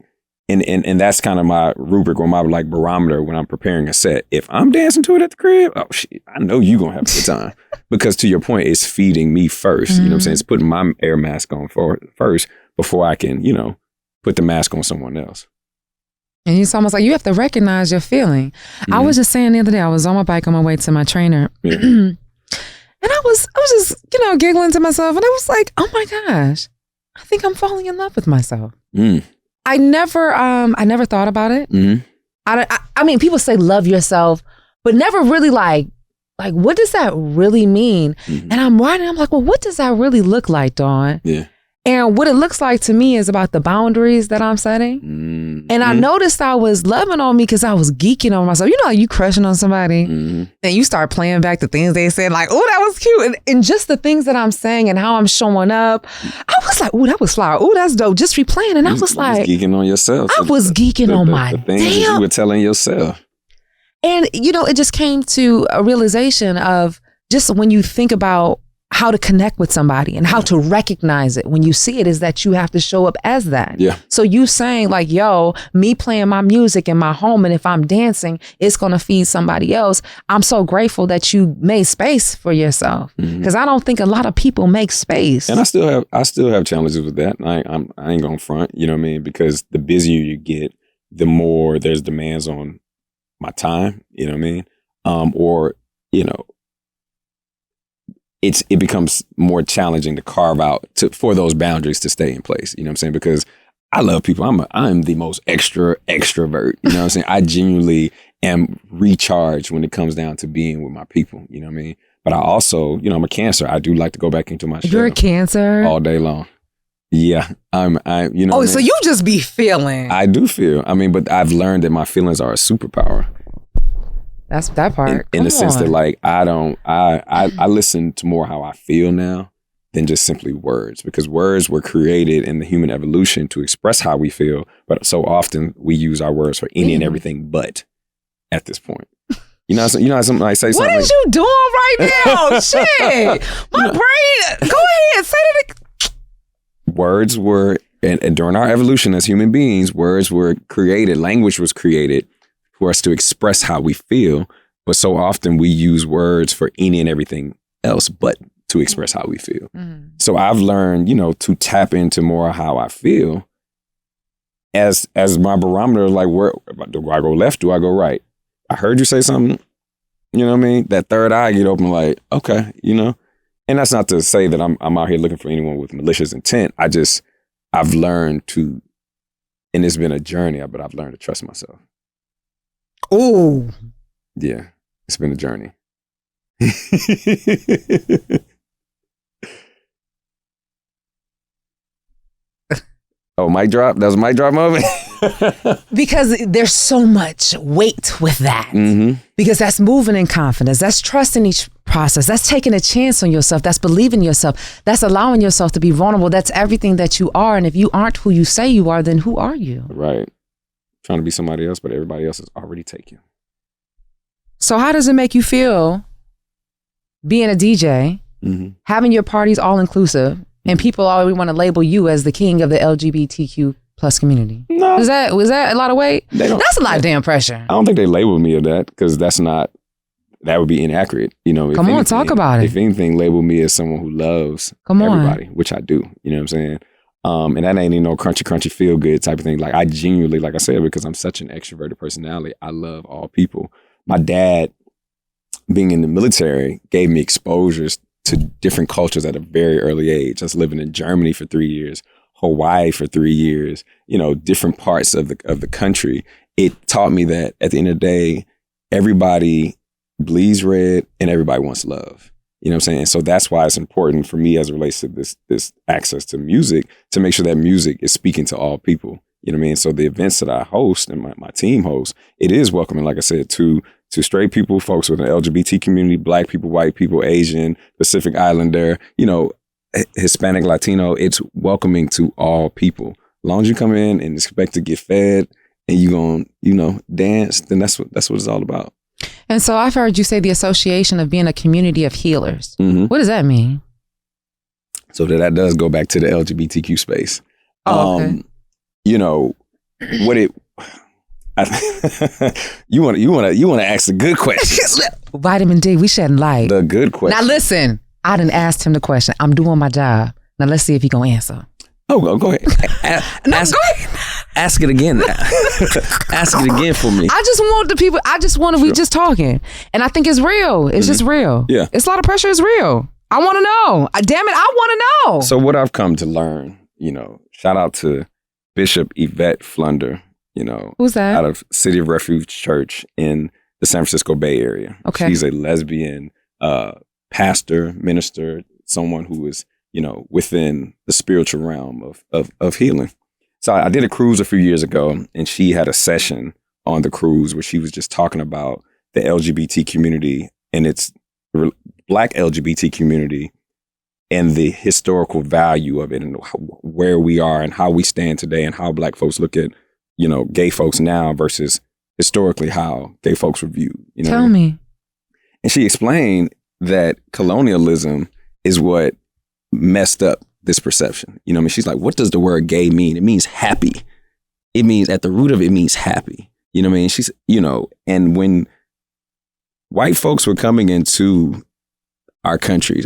Speaker 2: And that's kind of my rubric, or my like barometer when I'm preparing a set. If I'm dancing to it at the crib, oh shit, I know you're gonna have a good time. Because to your point, it's feeding me first. You know what I'm saying? It's putting my air mask on first before I can, you know, put the mask on someone else.
Speaker 1: And it's almost like you have to recognize your feeling. I was just saying the other day, I was on my bike on my way to my trainer. And I was just, you know, giggling to myself, and I was like, oh my gosh, I think I'm falling in love with myself. I never thought about it. I mean, people say love yourself, but never really like what does that really mean? And I'm writing, I'm like, well, what does that really look like, Dawn? Yeah. And what it looks like to me is about the boundaries that I'm setting. And I noticed I was loving on me because I was geeking on myself. You know how you crushing on somebody and you start playing back the things they said, like, oh, that was cute. And just the things that I'm saying and how I'm showing up, I was like, oh, that was fly. Oh, that's dope. Just replaying. And I was like,
Speaker 2: geeking on yourself.
Speaker 1: I was geeking on my
Speaker 2: the things that you were telling yourself.
Speaker 1: And, you know, it just came to a realization of just when you think about how to connect with somebody and how to recognize it when you see it, is that you have to show up as that. Yeah. So you saying like, yo, me playing my music in my home, and if I'm dancing, it's going to feed somebody else. I'm so grateful that you made space for yourself, because I don't think a lot of people make space.
Speaker 2: And I still have challenges with that. I ain't going to front, you know what I mean? Because the busier you get, the more there's demands on my time, you know what I mean? Or, you know, it becomes more challenging to carve out for those boundaries to stay in place. You know what I'm saying? Because I love people. I'm the most extrovert. You know what I'm saying? I genuinely am recharged when it comes down to being with my people. You know what I mean? But I also, you know, I'm a Cancer. I do like to go back into my shell.
Speaker 1: You're a Cancer?
Speaker 2: All day long. Yeah. You know.
Speaker 1: Oh, so you just be feeling.
Speaker 2: I do feel. I mean, but I've learned that my feelings are a superpower.
Speaker 1: That's that part.
Speaker 2: In the sense that, like, I listen to more how I feel now than just simply words, because words were created in the human evolution to express how we feel. But so often we use our words for any and everything but at this point. You know how something I say something.
Speaker 1: What is you doing right now? Shit. My brain. Go ahead. Say that.
Speaker 2: Words were, and during our evolution as human beings, words were created, language was created for us to express how we feel. But so often we use words for any and everything else but to express how we feel. So I've learned, you know, to tap into more how I feel as my barometer, like, where do I go left? Do I go right? I heard you say something, you know what I mean? That third eye get open, like, okay, you know? And that's not to say that I'm out here looking for anyone with malicious intent. I've learned to, and it's been a journey, but I've learned to trust myself.
Speaker 1: Oh.
Speaker 2: Yeah, it's been a journey. Oh, mic drop? That was a mic drop moment?
Speaker 1: Because there's so much weight with that. Because that's moving in confidence. That's trusting each process. That's taking a chance on yourself. That's believing in yourself. That's allowing yourself to be vulnerable. That's everything that you are. And if you aren't who you say you are, then who are you?
Speaker 2: Right. Trying to be somebody else, but everybody else is already taken.
Speaker 1: So how does it make you feel being a DJ, having your parties all inclusive, and people always want to label you as the king of the LGBTQ plus community? No. Was that a lot of weight? That's a lot of damn pressure.
Speaker 2: I don't think they label me of that, because that would be inaccurate. You know,
Speaker 1: Come on, talk about it.
Speaker 2: If anything, label me as someone who loves everybody, which I do. You know what I'm saying? And that ain't even no crunchy feel good type of thing. Like, I genuinely, like I said, because I'm such an extroverted personality, I love all people. My dad, being in the military, gave me exposures to different cultures at a very early age. I was living in Germany for 3 years, Hawaii for 3 years, different parts of the country, it taught me that at the end of the day, everybody bleeds red and everybody wants love. You know what I'm saying? And so that's why it's important for me as it relates to this access to music, to make sure that music is speaking to all people. You know what I mean? So the events that I host and my team hosts, it is welcoming, like I said, to straight people, folks with an LGBT community, Black people, white people, Asian, Pacific Islander, Hispanic, Latino. It's welcoming to all people. As long as you come in and expect to get fed and you gonna, dance, then that's what it's all about.
Speaker 1: And so I've heard you say the association of being a community of healers.
Speaker 2: Mm-hmm.
Speaker 1: What does that mean?
Speaker 2: So that does go back to the LGBTQ space.
Speaker 1: Oh, okay.
Speaker 2: What it. You want to ask the good questions.
Speaker 1: Vitamin D, we shedding light.
Speaker 2: The good question.
Speaker 1: Now listen, I done asked him the question. I'm doing my job. Now let's see if he gonna answer.
Speaker 2: Oh, go ahead.
Speaker 1: Go ahead.
Speaker 2: Ask it again. Ask it again for me.
Speaker 1: I just want we just talking. And I think it's real. It's just real.
Speaker 2: Yeah.
Speaker 1: It's a lot of pressure. It's real. I want to know. Damn it, I want to know.
Speaker 2: So what I've come to learn, shout out to Bishop Yvette Flunder,
Speaker 1: Who's that?
Speaker 2: Out of City of Refuge Church in the San Francisco Bay Area.
Speaker 1: Okay.
Speaker 2: She's a lesbian pastor, minister, someone who is, within the spiritual realm of healing. So I did a cruise a few years ago, and she had a session on the cruise where she was just talking about the LGBT community and its Black LGBT community and the historical value of it and where we are and how we stand today and how Black folks look at, gay folks now versus historically how gay folks were viewed.
Speaker 1: Tell me.
Speaker 2: And she explained that colonialism is what messed up this perception. She's like, what does the word gay mean? It means happy. It means at the root of it means happy. She's, and when white folks were coming into our country,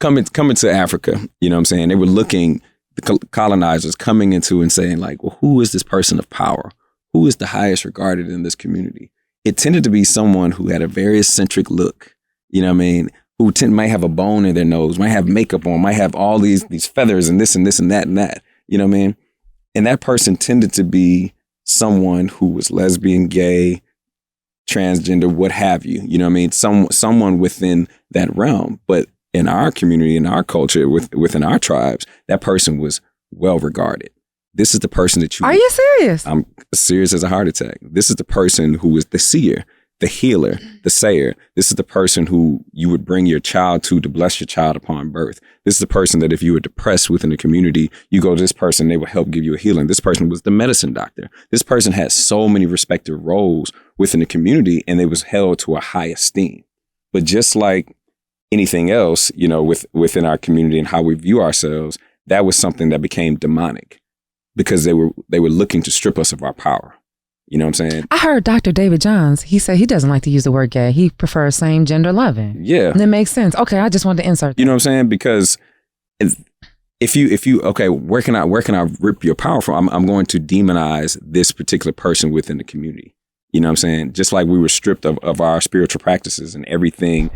Speaker 2: coming to Africa, they were looking, the colonizers coming into and saying like, well, who is this person of power? Who is the highest regarded in this community? It tended to be someone who had a very eccentric look, who might have a bone in their nose, might have makeup on, might have all these feathers and this and this and that and that, And that person tended to be someone who was lesbian, gay, transgender, what have you, someone within that realm. But in our community, in our culture, within our tribes, that person was well regarded. This is the person that you...
Speaker 1: Are you serious?
Speaker 2: I'm serious as a heart attack. This is the person who was the seer, the healer, the sayer. This is the person who you would bring your child to bless your child upon birth. This is the person that if you were depressed within the community, you go to this person, they will help give you a healing. This person was the medicine doctor. This person had so many respective roles within the community, and they was held to a high esteem. But just like anything else, within our community and how we view ourselves, that was something that became demonic because they were looking to strip us of our power. You know what I'm saying?
Speaker 1: I heard Dr. David Johns, he said he doesn't like to use the word gay. He prefers same gender loving.
Speaker 2: Yeah.
Speaker 1: And it makes sense. Okay, I just wanted to insert that.
Speaker 2: You know what I'm saying? Because if you okay, where can I rip your power from? I'm going to demonize this particular person within the community. You know what I'm saying? Just like we were stripped of our spiritual practices and everything,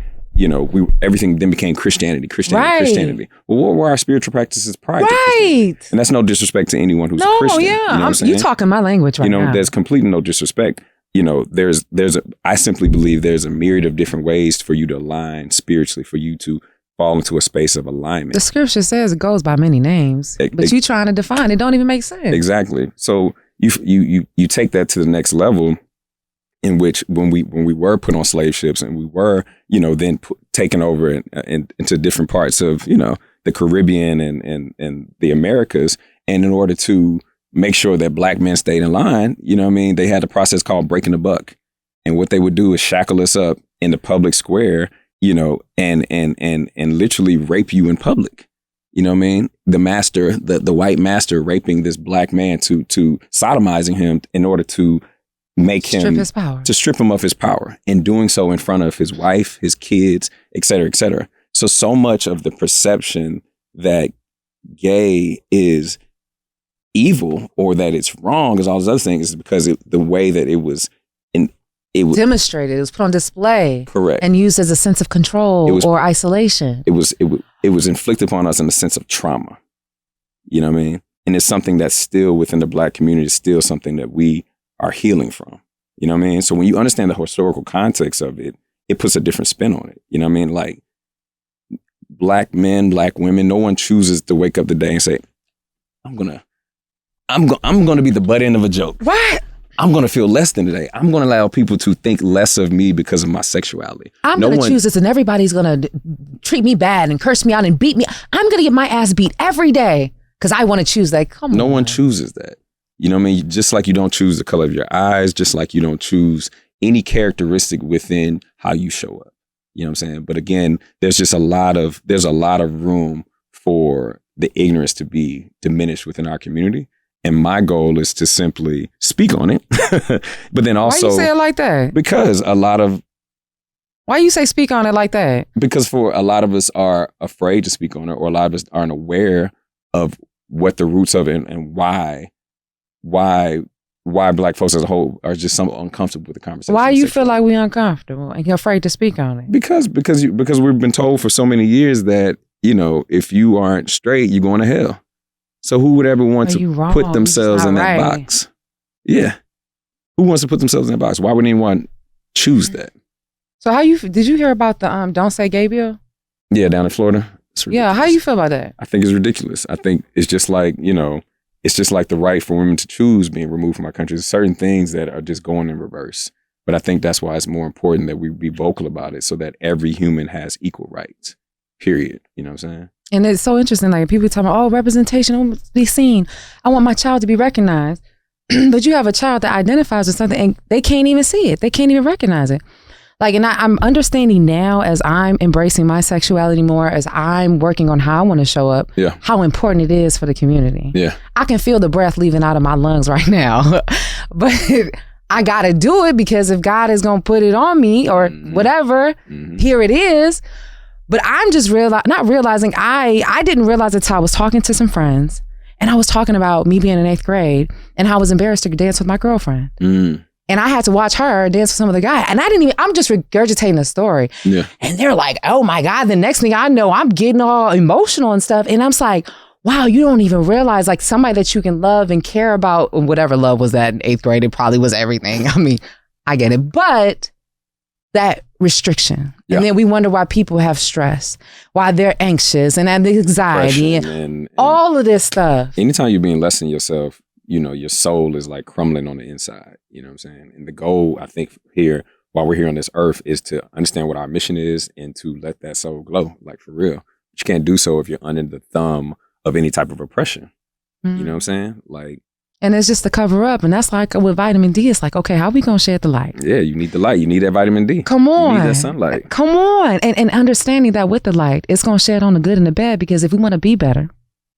Speaker 2: everything then became Christianity.
Speaker 1: Right.
Speaker 2: Christianity. Well, what were our spiritual practices prior to Christianity? And that's no disrespect to anyone who's a Christian.
Speaker 1: Yeah. You talking my language right now.
Speaker 2: There's completely no disrespect. I simply believe there's a myriad of different ways for you to align spiritually, for you to fall into a space of alignment.
Speaker 1: The scripture says it goes by many names, but you trying to define it don't even make sense.
Speaker 2: Exactly. So you take that to the next level, in which when we were put on slave ships and we were, then taken over into different parts of, the Caribbean and the Americas. And in order to make sure that Black men stayed in line, they had a process called breaking the buck. And what they would do is shackle us up in the public square, and literally rape you in public. The master, the white master raping this Black man to sodomizing him in order to make him
Speaker 1: his power.
Speaker 2: To strip him of his power, and doing so in front of his wife, his kids, et cetera, et cetera. So much of the perception that gay is evil or that it's wrong is all those other things is because the way that it was
Speaker 1: demonstrated, it was put on display,
Speaker 2: correct,
Speaker 1: and used as a sense of control or isolation.
Speaker 2: It was inflicted upon us in the sense of trauma. You know what I mean? And it's something that's still within the Black community, it's still something that we are healing from. You know what I mean? So when you understand the historical context of it, it puts a different spin on it. You know what I mean? Like, Black men, Black women, no one chooses to wake up the day and say, I'm gonna be the butt end of a joke.
Speaker 1: What?
Speaker 2: I'm gonna feel less than today. I'm gonna allow people to think less of me because of my sexuality.
Speaker 1: I'm gonna choose this, and everybody's gonna treat me bad and curse me out and beat me. I'm gonna get my ass beat every day because I want to choose that. Come on.
Speaker 2: No one chooses that. You know what I mean? Just like you don't choose the color of your eyes, just like you don't choose any characteristic within how you show up. You know what I'm saying? But again, there's a lot of room for the ignorance to be diminished within our community. And my goal is to simply speak on it. But then also,
Speaker 1: why you say it like that?
Speaker 2: Because
Speaker 1: why you say speak on it like that? Because
Speaker 2: for a lot of us are afraid to speak on it, or a lot of us aren't aware of what the roots of it and why Black folks as a whole are just somewhat uncomfortable with the conversation.
Speaker 1: Why you feel like we uncomfortable and you're afraid to speak on it?
Speaker 2: Because we've been told for so many years that, you know, if you aren't straight, you're going to hell. So who would ever want to put themselves in that box? Yeah. Who wants to put themselves in that box? Why would anyone choose that?
Speaker 1: So did you hear about the Don't Say Gay bill?
Speaker 2: Yeah, down in Florida.
Speaker 1: Yeah, how you feel about that?
Speaker 2: I think it's ridiculous. I think it's just like, you know, it's just like the right for women to choose being removed from our country. There's certain things that are just going in reverse. But I think that's why it's more important that we be vocal about it so that every human has equal rights, period. You know what I'm saying?
Speaker 1: And it's so interesting. Like, people talking about, representation, I want to be seen. I want my child to be recognized. But you have a child that identifies with something and they can't even see it. They can't even recognize it. Like, and I'm understanding now as I'm embracing my sexuality more, as I'm working on how I want to show up, how important it is for the community.
Speaker 2: Yeah.
Speaker 1: I can feel the breath leaving out of my lungs right now. But I got to do it because if God is going to put it on me or whatever, here it is. But I'm just not realizing, I didn't realize until I was talking to some friends and I was talking about me being in 8th grade and I was embarrassed to dance with my girlfriend. And I had to watch her dance with some other guy. And I'm just regurgitating the story. Yeah. And they're like, oh my God, the next thing I know, I'm getting all emotional and stuff. And I'm just like, wow, you don't even realize, like, somebody that you can love and care about, whatever love was that in 8th grade, it probably was everything. I mean, I get it. But that restriction. And then we wonder why people have stress, why they're anxious and have anxiety and all of this stuff.
Speaker 2: Anytime you're being less than yourself, you know, your soul is like crumbling on the inside. You know what I'm saying? And the goal, I think, here, while we're here on this earth, is to understand what our mission is and to let that soul glow, like, for real. But you can't do so if you're under the thumb of any type of oppression. You know what I'm saying? Like,
Speaker 1: and it's just to cover up. And that's like with vitamin D. It's like, okay, how are we going to shed the light?
Speaker 2: Yeah, you need the light. You need that vitamin D.
Speaker 1: Come on.
Speaker 2: You need that sunlight.
Speaker 1: Come on. And understanding that with the light, it's going to shed on the good and the bad, because if we want to be better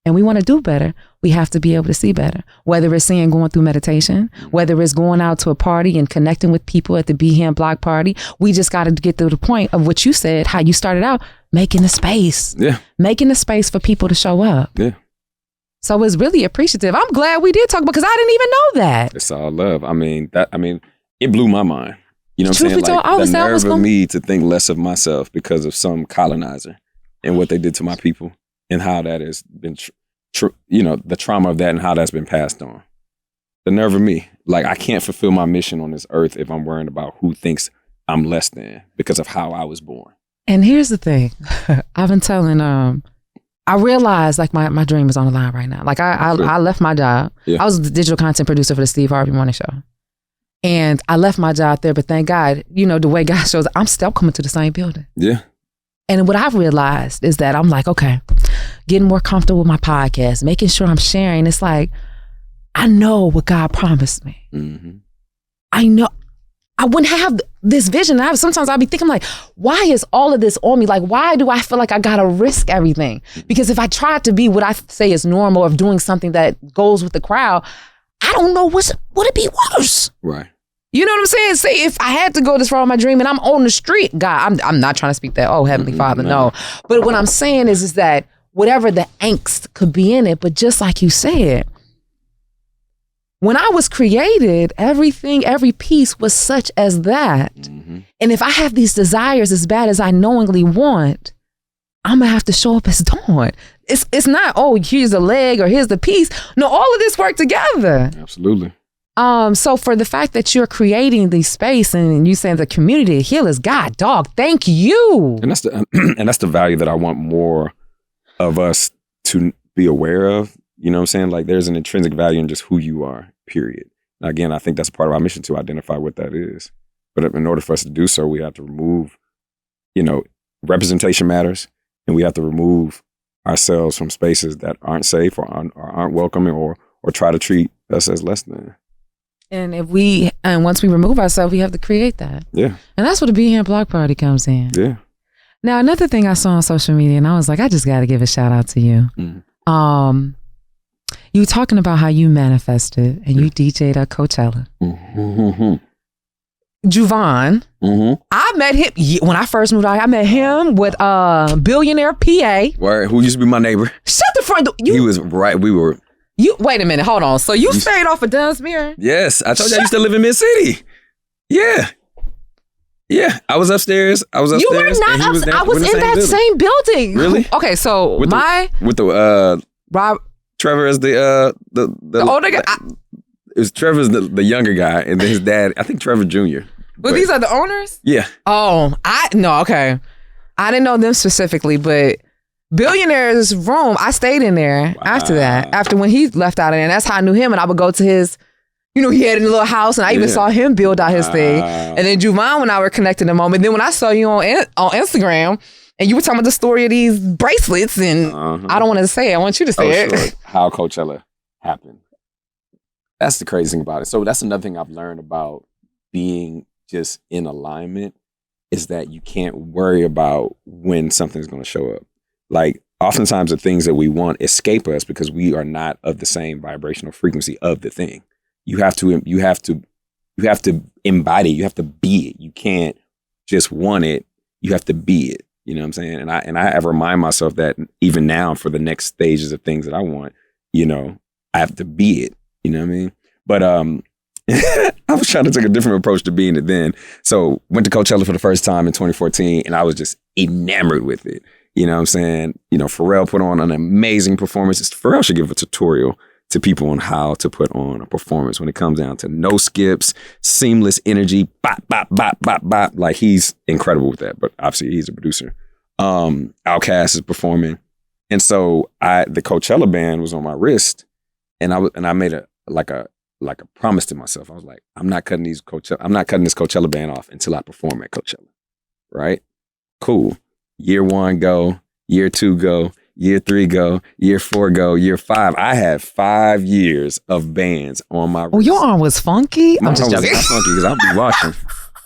Speaker 1: and we want to do better, we have to be able to see better. Whether it's going through meditation, whether it's going out to a party and connecting with people at the B-Hen Block Party, we just got to get to the point of what you said, how you started out, making a space. Yeah. Making a space for people to show up. Yeah. So it's really appreciative. I'm glad we did talk about, because I didn't even know that.
Speaker 2: It's all love. I mean, it blew my mind. You know what I'm saying? Like, the nerve of me to think less of myself because of some colonizer and what they did to my people and how that has been, the trauma of that and how that's been passed on. The nerve of me. Like, I can't fulfill my mission on this earth if I'm worrying about who thinks I'm less than because of how I was born.
Speaker 1: And here's the thing. I've been telling, I realized, like, my dream is on the line right now. Like, I left my job. Yeah. I was the digital content producer for the Steve Harvey Morning Show. And I left my job there, but thank God, the way God shows, I'm still coming to the same building. Yeah. And what I've realized is that I'm like, okay, getting more comfortable with my podcast, making sure I'm sharing. It's like, I know what God promised me. Mm-hmm. I know. I wouldn't have this vision. Sometimes I'll be thinking, like, why is all of this on me? Like, why do I feel like I gotta risk everything? Because if I tried to be what I say is normal, of doing something that goes with the crowd, I don't know would it be worse? Right. You know what I'm saying? Say if I had to go this route, my dream, and I'm on the street, God, I'm not trying to speak that, Heavenly Father, no. But what I'm saying is that whatever the angst could be in it, but just like you said, when I was created, everything, every piece was such as that. Mm-hmm. And if I have these desires as bad as I knowingly want, I'm gonna have to show up as Dawn. it's not, oh, here's the leg or here's the piece. No, all of this work together.
Speaker 2: Absolutely.
Speaker 1: So for the fact that you're creating the space and you saying the community of healers, God, dog, thank you.
Speaker 2: And that's the value that I want more of us to be aware of. You know what I'm saying? Like there's an intrinsic value in just who you are, period. And again, I think that's part of our mission to identify what that is. But in order for us to do so, we have to remove, representation matters, and we have to remove ourselves from spaces that aren't safe or aren't welcoming or try to treat us as less than.
Speaker 1: And once we remove ourselves, we have to create that.
Speaker 2: Yeah.
Speaker 1: And that's where the B-Hen Block Party comes in.
Speaker 2: Yeah.
Speaker 1: Now, another thing I saw on social media, and I was like, I just got to give a shout out to you. Mm. You were talking about how you manifested and you DJ'd at Coachella. Mm-hmm. Juvan, I met him when I first moved out here. I met him with 𝘸𝘪𝘯
Speaker 2: Where? Who used to be my neighbor?
Speaker 1: Shut the front door.
Speaker 2: He was right. We were.
Speaker 1: Wait a minute. Hold on. So you stayed off of Dunsmuir?
Speaker 2: Yes. I told you I used to live in Mid-City. Yeah. Yeah. I was upstairs.
Speaker 1: You were not upstairs. I was in that same building.
Speaker 2: Really?
Speaker 1: Okay. So
Speaker 2: with the
Speaker 1: Rob
Speaker 2: Trevor is the
Speaker 1: older guy.
Speaker 2: It was Trevor's the younger guy, and then his dad. I think Trevor Jr.
Speaker 1: But these are the owners?
Speaker 2: Yeah.
Speaker 1: Oh, okay. I didn't know them specifically, but 𝘸𝘪𝘶's room, I stayed in there after that. After when he left out of there, and that's how I knew him. And I would go to his, he had a little house, and I even saw him build out his thing. And then Juvan and I were connected in a moment. Then when I saw you on Instagram, and you were talking about the story of these bracelets, and I don't want to say it. I want you to say it.
Speaker 2: Sure. How Coachella happened. That's the crazy thing about it. So that's another thing I've learned about being just in alignment is that you can't worry about when something's going to show up. Like oftentimes the things that we want escape us because we are not of the same vibrational frequency of the thing. You have to embody it. You have to be it. You can't just want it. You have to be it. You know what I'm saying? And I remind myself that even now for the next stages of things that I want, I have to be it. You know what I mean? But I was trying to take a different approach to being it then. So went to Coachella for the first time in 2014, and I was just enamored with it. You know what I'm saying? Pharrell put on an amazing performance. Pharrell should give a tutorial to people on how to put on a performance when it comes down to no skips, seamless energy, bop, bop, bop, bop, bop. Like he's incredible with that, but obviously he's a producer. Outkast is performing. And so the Coachella band was on my wrist, and I made a promise to myself. I was like, I'm not cutting this Coachella band off until I perform at Coachella. Right? Cool. Year 1 go, year 2 go, year 3 go, year 4 go, year 5. I had 5 years of bands on my wrist.
Speaker 1: Oh, your arm was funky? I'm just joking.
Speaker 2: Not funky because I'll be watching.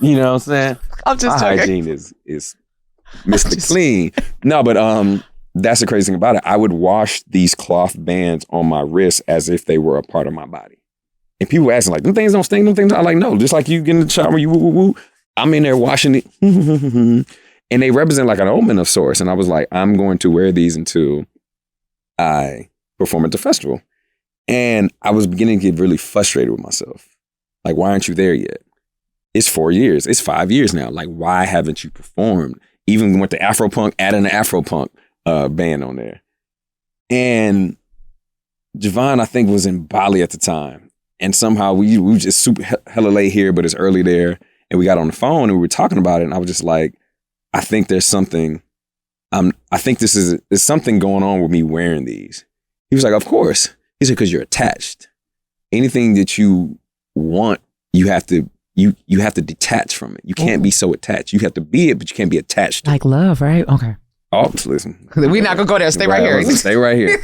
Speaker 2: You know what I'm saying?
Speaker 1: I'm just
Speaker 2: joking.
Speaker 1: My
Speaker 2: hygiene is Mr. Clean. No, but that's the crazy thing about it. I would wash these cloth bands on my wrist as if they were a part of my body. And people were asking, like, them things don't stink, them things. I'm like, no, just like you get in the shower, you woo, woo, woo. I'm in there washing it. And they represent like an omen of sorts. And I was like, I'm going to wear these until I perform at the festival. And I was beginning to get really frustrated with myself. Like, why aren't you there yet? It's 4 years. It's 5 years now. Like, why haven't you performed? Even went to Afropunk, added an Afropunk band on there. And Javon, I think, was in Bali at the time. And somehow we were just super hella late here, but it's early there. And we got on the phone and we were talking about it. And I was just like, I think there's something, I think there's something going on with me wearing these. He was like, of course. He said, because you're attached. Anything that you want, you have to detach from it. You can't be so attached. You have to be it, but you can't be attached to
Speaker 1: like love, right? Okay.
Speaker 2: Oh, listen.
Speaker 1: We're not gonna go there. Stay right here.
Speaker 2: Stay right here.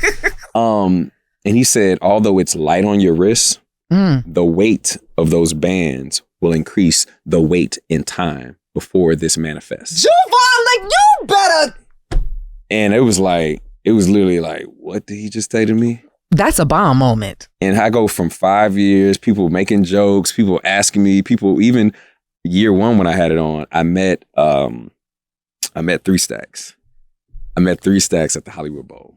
Speaker 2: And he said, although it's light on your wrist, the weight of those bands will increase the weight in time before this manifests.
Speaker 1: Juvan, like, you better.
Speaker 2: And it was literally like, what did he just say to me?
Speaker 1: That's a bomb moment.
Speaker 2: And I go from 5 years, people making jokes, people asking me, people even year 1 when I had it on, I met 3 Stacks. I met 3 Stacks at the Hollywood Bowl.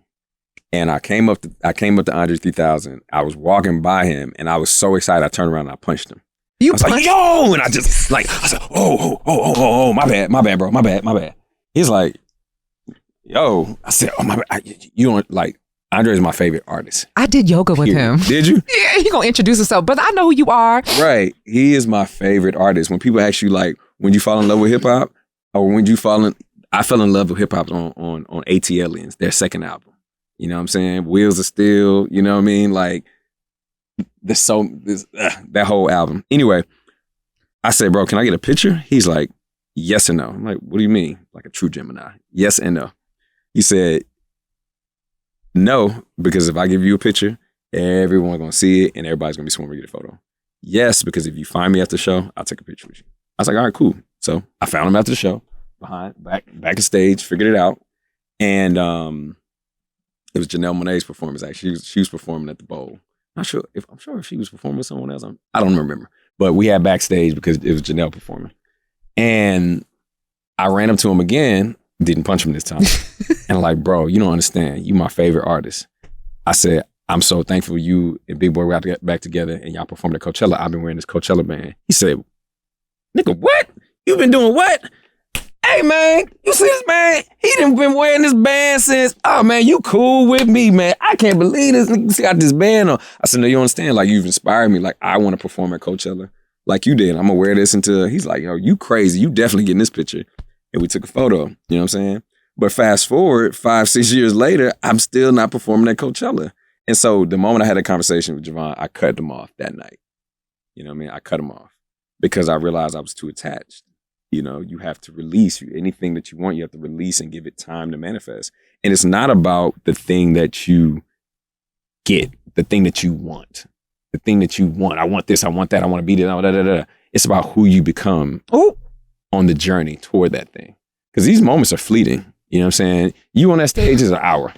Speaker 2: And I came up to Andre 3000. I was walking by him and I was so excited. I turned around and I punched him. I was like, yo! And I said, oh, my bad, bro, my bad. He's like, yo, I said, oh my, you don't like, Andre is my favorite artist.
Speaker 1: I did yoga with him.
Speaker 2: Did you?
Speaker 1: Yeah, he gonna introduce himself, but I know who you are.
Speaker 2: Right. He is my favorite artist. When people ask you like, when you fall in love with hip hop, or when you I fell in love with hip hop on ATLiens, their second album. You know what I'm saying? Wheels of Steel. You know what I mean? Like that whole album. Anyway, I said, bro, can I get a picture? He's like, yes and no. I'm like, what do you mean? Like a true Gemini. Yes and no. He said, no, because if I give you a picture, everyone's gonna see it and everybody's gonna be swarming to get a photo. Yes, because if you find me after the show, I'll take a picture with you. I was like, all right, cool. So I found him after the show, back of stage, figured it out. And it was Janelle Monáe's performance, actually. She was performing at the Bowl. I'm sure if she was performing with someone else. I don't remember. But we had backstage because it was Janelle performing. And I ran up to him again, didn't punch him this time. And I'm like, bro, you don't understand. You my favorite artist. I said, I'm so thankful you and Big Boy got to get back together and y'all performed at Coachella. I've been wearing this Coachella band. He said, nigga, what? You been doing what? Hey, man, you see this man? He done been wearing this band since, oh, man, you cool with me, man. I can't believe this nigga got this band on. I said, no, you understand? Like, you've inspired me. Like, I want to perform at Coachella like you did. I'm going to wear this until, he's like, yo, you crazy. You definitely getting this picture. And we took a photo, you know what I'm saying? But fast forward 5-6 years later, I'm still not performing at Coachella. And so the moment I had a conversation with Javon, I cut them off that night. You know what I mean? I cut them off because I realized I was too attached. You know, you have to release anything that you want. You have to release and give it time to manifest. And it's not about the thing that you get, the thing that you want, the thing that you want. I want this. I want that. I want to be this. It's about who you become on the journey toward that thing. Because these moments are fleeting. You know what I'm saying? You on that stage is an hour.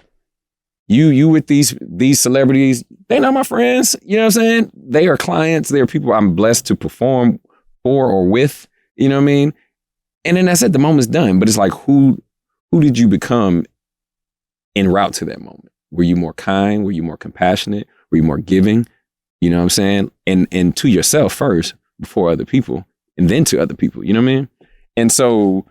Speaker 2: You with these celebrities, they not my friends. You know what I'm saying? They are clients. They are people I'm blessed to perform for or with. You know what I mean? And then that's it. The moment's done. But it's like, who did you become en route to that moment? Were you more kind? Were you more compassionate? Were you more giving? You know what I'm saying? And to yourself first before other people, and then to other people. You know what I mean? And so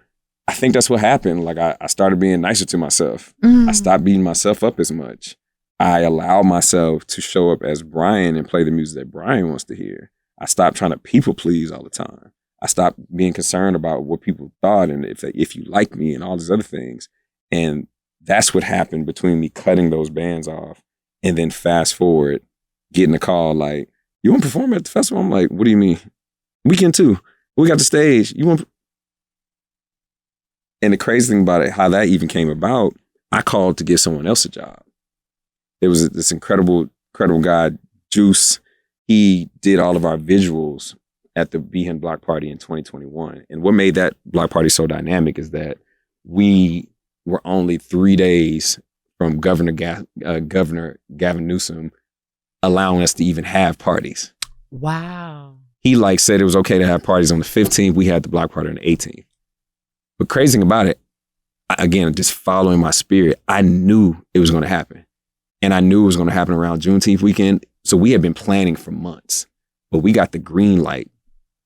Speaker 2: I think that's what happened. Like I started being nicer to myself. I stopped beating myself up as much. I allowed myself to show up as Brian and play the music that Brian wants to hear. I stopped trying to people please all the time. I stopped being concerned about what people thought and if you like me and all these other things. And that's what happened between me cutting those bands off and then fast forward, getting a call like, you want to perform at the festival? I'm like, what do you mean? Weekend 2. We got the stage. You want? And the crazy thing about it, how that even came about, I called to give someone else a job. There was this incredible guy, Juice. He did all of our visuals at the B-Hen Block Party in 2021. And what made that block party so dynamic is that we were only 3 days from Governor Gavin Newsom allowing us to even have parties.
Speaker 1: Wow.
Speaker 2: He said it was okay to have parties on the 15th. We had the block party on the 18th. But crazy thing about it, again, just following my spirit, I knew it was going to happen. And I knew it was going to happen around Juneteenth weekend. So we had been planning for months. But we got the green light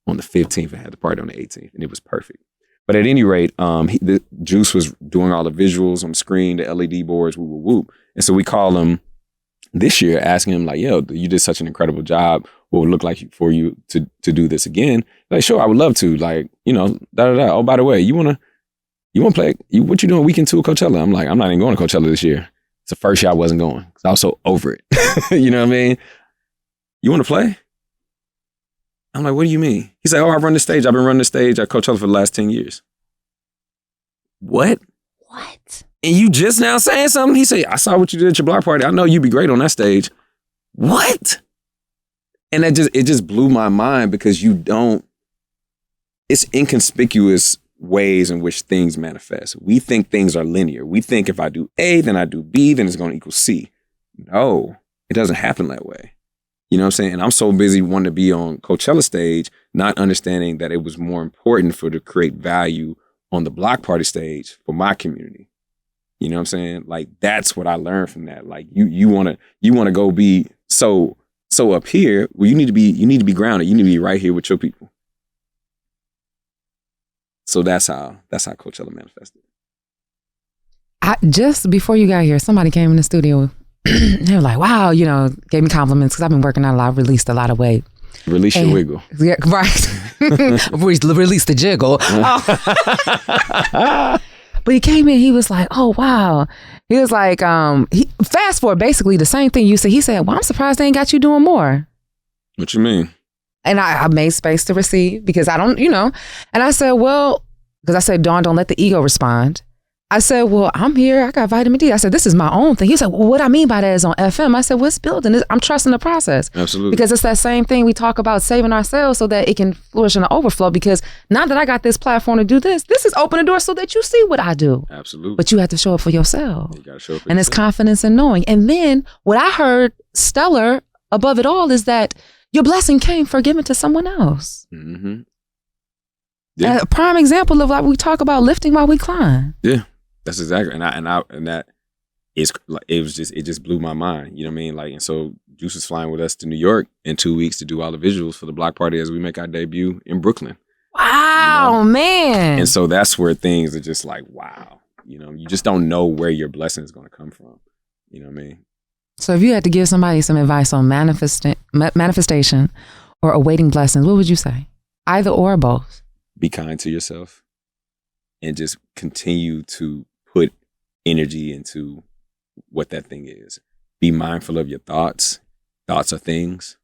Speaker 2: on the 15th and had the party on the 18th. And it was perfect. But at any rate, the Juice was doing all the visuals on the screen, the LED boards, whoop. And so we called him this year asking him like, yo, you did such an incredible job. What would it look like for you to do this again? Like, sure, I would love to. Like, you know, Oh, by the way, you wanna play? What you doing weekend 2 at Coachella? I'm like, I'm not even going to Coachella this year. It's the first year I wasn't going because I was so over it. You know what I mean? You want to play? I'm like, what do you mean? He's like, oh, I run the stage. I've been running the stage at Coachella for the last 10 years. What? And you just now saying something? He said, I saw what you did at your block party. I know you'd be great on that stage. What? And it just blew my mind because it's inconspicuous ways in which things manifest. We think things are linear. We think if I do A, then I do B, then it's going to equal C. No, it doesn't happen that way. You know what I'm saying? And I'm so busy wanting to be on Coachella stage, not understanding that it was more important to create value on the block party stage for my community. You know what I'm saying? Like, that's what I learned from that. Like, you want to go be so up here, well, you need to be grounded. You need to be right here with your people. So that's how Coachella manifested.
Speaker 1: Just before you got here, somebody came in the studio. They were like, wow, gave me compliments because I've been working out a lot. I've released a lot of weight.
Speaker 2: Release your wiggle.
Speaker 1: Yeah, right. Release the jiggle. But he came in, he was like, oh, wow. He was like, fast forward, basically the same thing you said. He said, well, I'm surprised they ain't got you doing more.
Speaker 2: What you mean?
Speaker 1: And I made space to receive because I don't, And I said, well, because I said, Dawn, don't let the ego respond. I said, well, I'm here. I got vitamin D. I said, this is my own thing. He said, well, what I mean by that is on FM. I said, well, it's building. I'm trusting the process.
Speaker 2: Absolutely.
Speaker 1: Because it's that same thing we talk about, saving ourselves so that it can flourish in the overflow. Because now that I got this platform to do this is open the door so that you see what I do.
Speaker 2: Absolutely.
Speaker 1: But you have to show up for yourself.
Speaker 2: You got to show up for
Speaker 1: and
Speaker 2: yourself.
Speaker 1: It's confidence in knowing. And then what I heard stellar above it all is that your blessing came for giving to someone else.
Speaker 2: Mm-hmm. Yeah.
Speaker 1: A prime example of like we talk about lifting while we climb.
Speaker 2: Yeah. That's exactly, and that is like it just blew my mind. You know what I mean? Like, and so Juice is flying with us to New York in 2 weeks to do all the visuals for the block party as we make our debut in Brooklyn.
Speaker 1: Wow, man!
Speaker 2: And so that's where things are just like, wow. You just don't know where your blessing is going to come from. You know what I mean?
Speaker 1: So if you had to give somebody some advice on manifestation or awaiting blessings, what would you say? Either or both?
Speaker 2: Be kind to yourself, and just continue to put energy into what that thing is. Be mindful of your thoughts. Thoughts are things.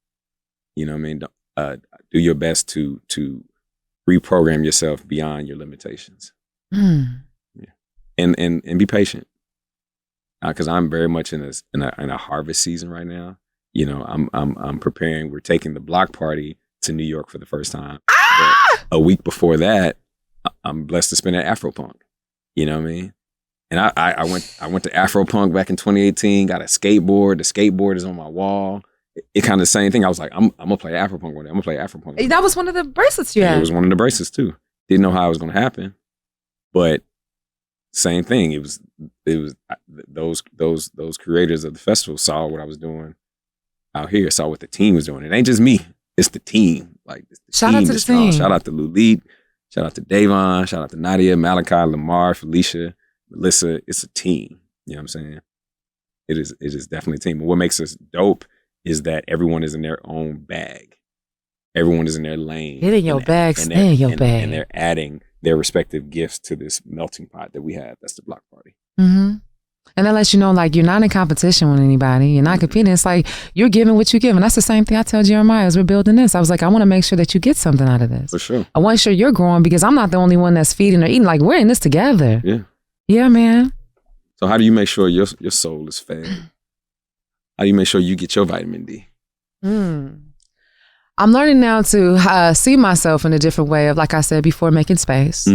Speaker 2: You know what I mean? Do your best to reprogram yourself beyond your limitations. Yeah. And be patient. Because I'm very much in a harvest season right now. I'm preparing. We're taking the block party to New York for the first time. But a week before that, I'm blessed to spend at Afropunk. You know what I mean? And I went to Afropunk back in 2018, got a skateboard. The skateboard is on my wall. It kind of the same thing. I was like, I'm going to play Afropunk one day. I'm going to play Afropunk one day.
Speaker 1: That was one of the bracelets you had.
Speaker 2: It was one of the bracelets too. Didn't know how it was going to happen. But same thing. It was those creators of the festival saw what I was doing out here, saw what the team was doing. It ain't just me. It's the team. Like, it's the
Speaker 1: Shout
Speaker 2: team
Speaker 1: out to the team.
Speaker 2: Shout out to Lulit. Shout out to Davon. Shout out to Nadia, Malachi, Lamar, Felicia, Melissa. It's a team. You know what I'm saying? It is definitely a team. But what makes us dope is that everyone is in their own bag. Everyone is in their lane.
Speaker 1: Get in your bag, stay in your bag.
Speaker 2: And they're adding their respective gifts to this melting pot that we have. That's the block party.
Speaker 1: Mm-hmm. And that lets you know, like, you're not in competition with anybody. You're not competing. It's like you're giving what you give. And that's the same thing I tell Jeremiah as we're building this. I was like, I want to make sure that you get something out of this.
Speaker 2: For sure.
Speaker 1: I want to make sure you're growing because I'm not the only one that's feeding or eating. Like, we're in this together.
Speaker 2: Yeah.
Speaker 1: Yeah, man.
Speaker 2: So how do you make sure your soul is fed? How do you make sure you get your vitamin D?
Speaker 1: I'm learning now to see myself in a different way of, like I said before, making space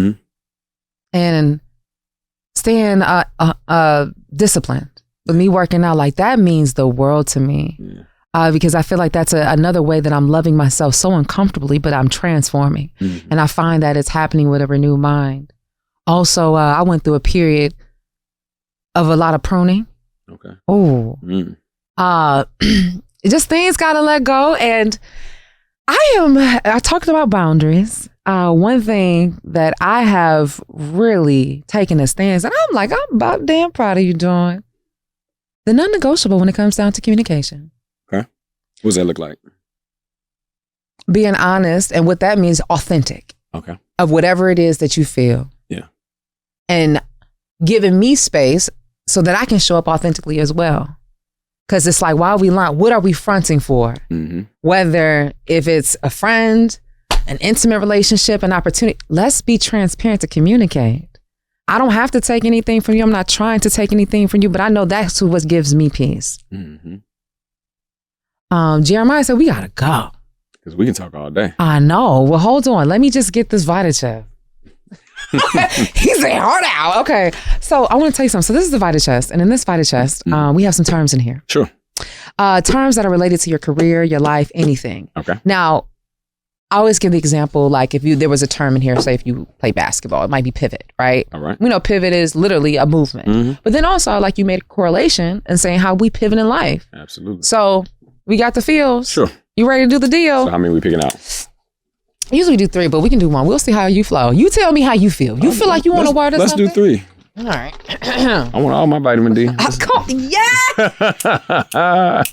Speaker 1: and staying disciplined. With me working out, like, that means the world to me. Yeah. Because I feel like that's another way that I'm loving myself so uncomfortably, but I'm transforming. And I find that it's happening with a renewed mind. Also, I went through a period of a lot of pruning.
Speaker 2: Okay.
Speaker 1: Oh. Just things gotta let go. And I talked about boundaries. One thing that I have really taken a stance, and I'm like, I'm about damn proud of you, Dawn. The non-negotiable when it comes down to communication.
Speaker 2: Okay. What does that look like?
Speaker 1: Being honest, and what that means, authentic.
Speaker 2: Okay.
Speaker 1: Of whatever it is that you feel.
Speaker 2: Yeah.
Speaker 1: And giving me space so that I can show up authentically as well. Because it's like, while we learn, what are we fronting for? Whether if it's a friend, an intimate relationship, an opportunity, let's be transparent to communicate. I don't have to take anything from you. I'm not trying to take anything from you, but I know that's what gives me peace. Jeremiah said, we gotta go.
Speaker 2: Because we can talk all day.
Speaker 1: I know. Well, hold on. Let me just get this VitaChest. He said, hold out. Okay. So I want to tell you something. So this is the VitaChest. And in this VitaChest, we have some terms in here.
Speaker 2: Sure.
Speaker 1: Terms that are related to your career, your life, anything.
Speaker 2: Okay.
Speaker 1: Now, I always give the example, like, if there was a term in here, say if you play basketball, it might be pivot, right?
Speaker 2: All right.
Speaker 1: We know pivot is literally a movement. But then also, like, you made a correlation and saying how we pivot in life.
Speaker 2: Absolutely.
Speaker 1: So we got the feels.
Speaker 2: Sure.
Speaker 1: You ready to do the deal?
Speaker 2: So how many we picking out?
Speaker 1: Usually we do 3, but we can do 1. We'll see how you flow. You tell me how you feel. You feel like you want to word or
Speaker 2: Let's
Speaker 1: something?
Speaker 2: do 3.
Speaker 1: All right.
Speaker 2: I want all my vitamin D.
Speaker 1: Yeah.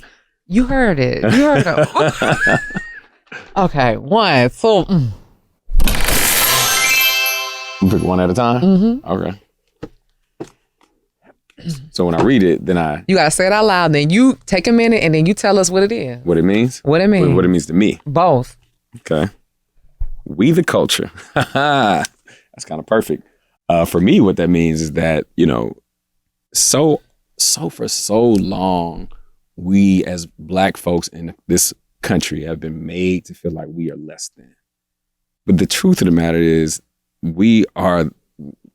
Speaker 1: You heard it. You heard it. Okay. 1, 2.
Speaker 2: Pick one at a time?
Speaker 1: Mm-hmm.
Speaker 2: Okay. So when I read it, then
Speaker 1: you gotta say it out loud. Then you take a minute and then you tell us what it is.
Speaker 2: What it means?
Speaker 1: What it means.
Speaker 2: What it means to me.
Speaker 1: Both.
Speaker 2: Okay. We the culture. That's kind of perfect. For me, what that means is that, so for so long, we as Black folks in this country have been made to feel like we are less than. But the truth of the matter is we are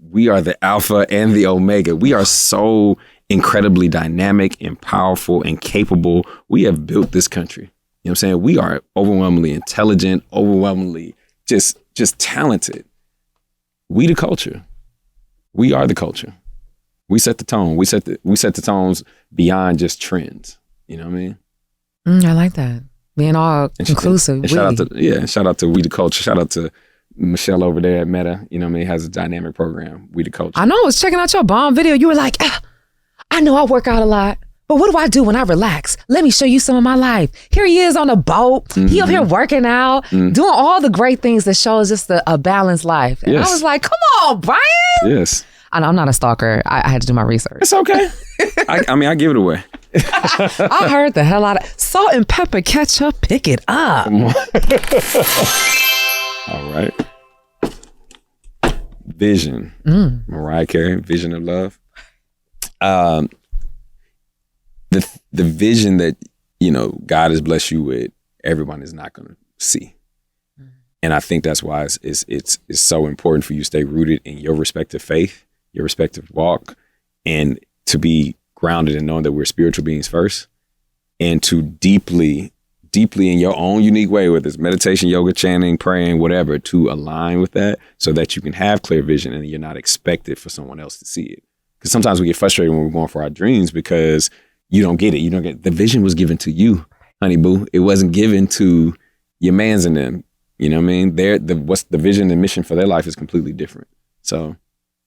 Speaker 2: the alpha and the omega. We are so incredibly dynamic and powerful and capable. We have built this country. You know what I'm saying? We are overwhelmingly intelligent, overwhelmingly just talented. We the culture. We are the culture. We set the tone. We set the tones beyond just trends. You know what I mean?
Speaker 1: I like that. Being all inclusive.
Speaker 2: And shout out to We the Culture. Shout out to Michelle over there at Meta. You know what I mean? Has a dynamic program. We the Culture.
Speaker 1: I know. I was checking out your bomb video. You were like, I know I work out a lot, but what do I do when I relax? Let me show you some of my life. Here he is on a boat. Mm-hmm. He up here working out, doing all the great things that shows just a balanced life. And I was like, come on, Brian.
Speaker 2: Yes.
Speaker 1: I know I'm not a stalker. I had to do my research.
Speaker 2: It's okay. I give it away.
Speaker 1: I heard the hell out of salt and pepper ketchup. Pick it up.
Speaker 2: All right. Vision. Mariah Carey, Vision of Love. The vision that, God has blessed you with, everyone is not going to see. And I think that's why it's so important for you to stay rooted in your respective faith, your respective walk, and to be grounded in knowing that we're spiritual beings first, and to deeply in your own unique way, whether it's meditation, yoga, chanting, praying, whatever, to align with that so that you can have clear vision and you're not expected for someone else to see it. Because sometimes we get frustrated when we're going for our dreams because you don't get it. The vision was given to you, honey boo. It wasn't given to your mans and them. You know what I mean? What's the vision and mission for their life is completely different. So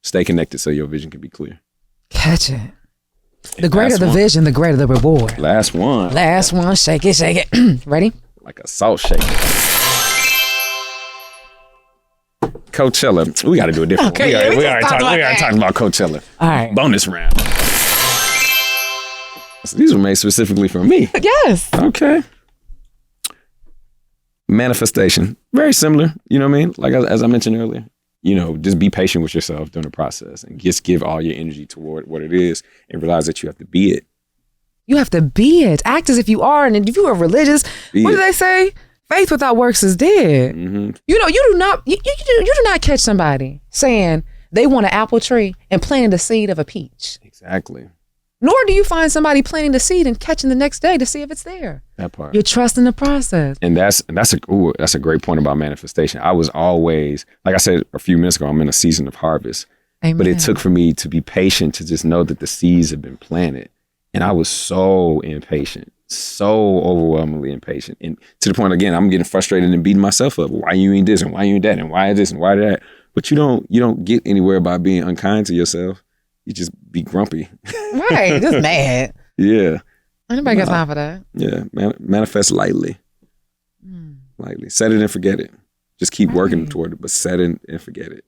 Speaker 2: stay connected so your vision can be clear.
Speaker 1: Catch it. The greater the vision, the greater the reward.
Speaker 2: Last one.
Speaker 1: Shake it. Ready?
Speaker 2: Like a salt shaker. Coachella. We got to do a different one. We already talked about Coachella.
Speaker 1: All right.
Speaker 2: Bonus round. So these were made specifically for me.
Speaker 1: Yes.
Speaker 2: Okay. Manifestation. Very similar. You know what I mean? Like as I mentioned earlier. Just be patient with yourself during the process and just give all your energy toward what it is and realize that you have to be it.
Speaker 1: You have to be it. Act as if you are. And if you are religious, what do they say? Faith without works is dead. Mm-hmm. You do not catch somebody saying they want an apple tree and planting the seed of a peach.
Speaker 2: Exactly.
Speaker 1: Nor do you find somebody planting the seed and catching the next day to see if it's there.
Speaker 2: That part.
Speaker 1: You're trusting the process.
Speaker 2: And that's a great point about manifestation. I was always, like I said a few minutes ago, I'm in a season of harvest.
Speaker 1: Amen.
Speaker 2: But it took for me to be patient to just know that the seeds have been planted. And I was so impatient, so overwhelmingly impatient. And to the point, again, I'm getting frustrated and beating myself up. Why you ain't this and why you ain't that and why this and why that? But you don't get anywhere by being unkind to yourself. You just be grumpy.
Speaker 1: Right, just mad.
Speaker 2: Yeah.
Speaker 1: Anybody got time for that?
Speaker 2: Yeah, manifest lightly. Lightly. Set it and forget it. Just keep working toward it, but set it and forget it.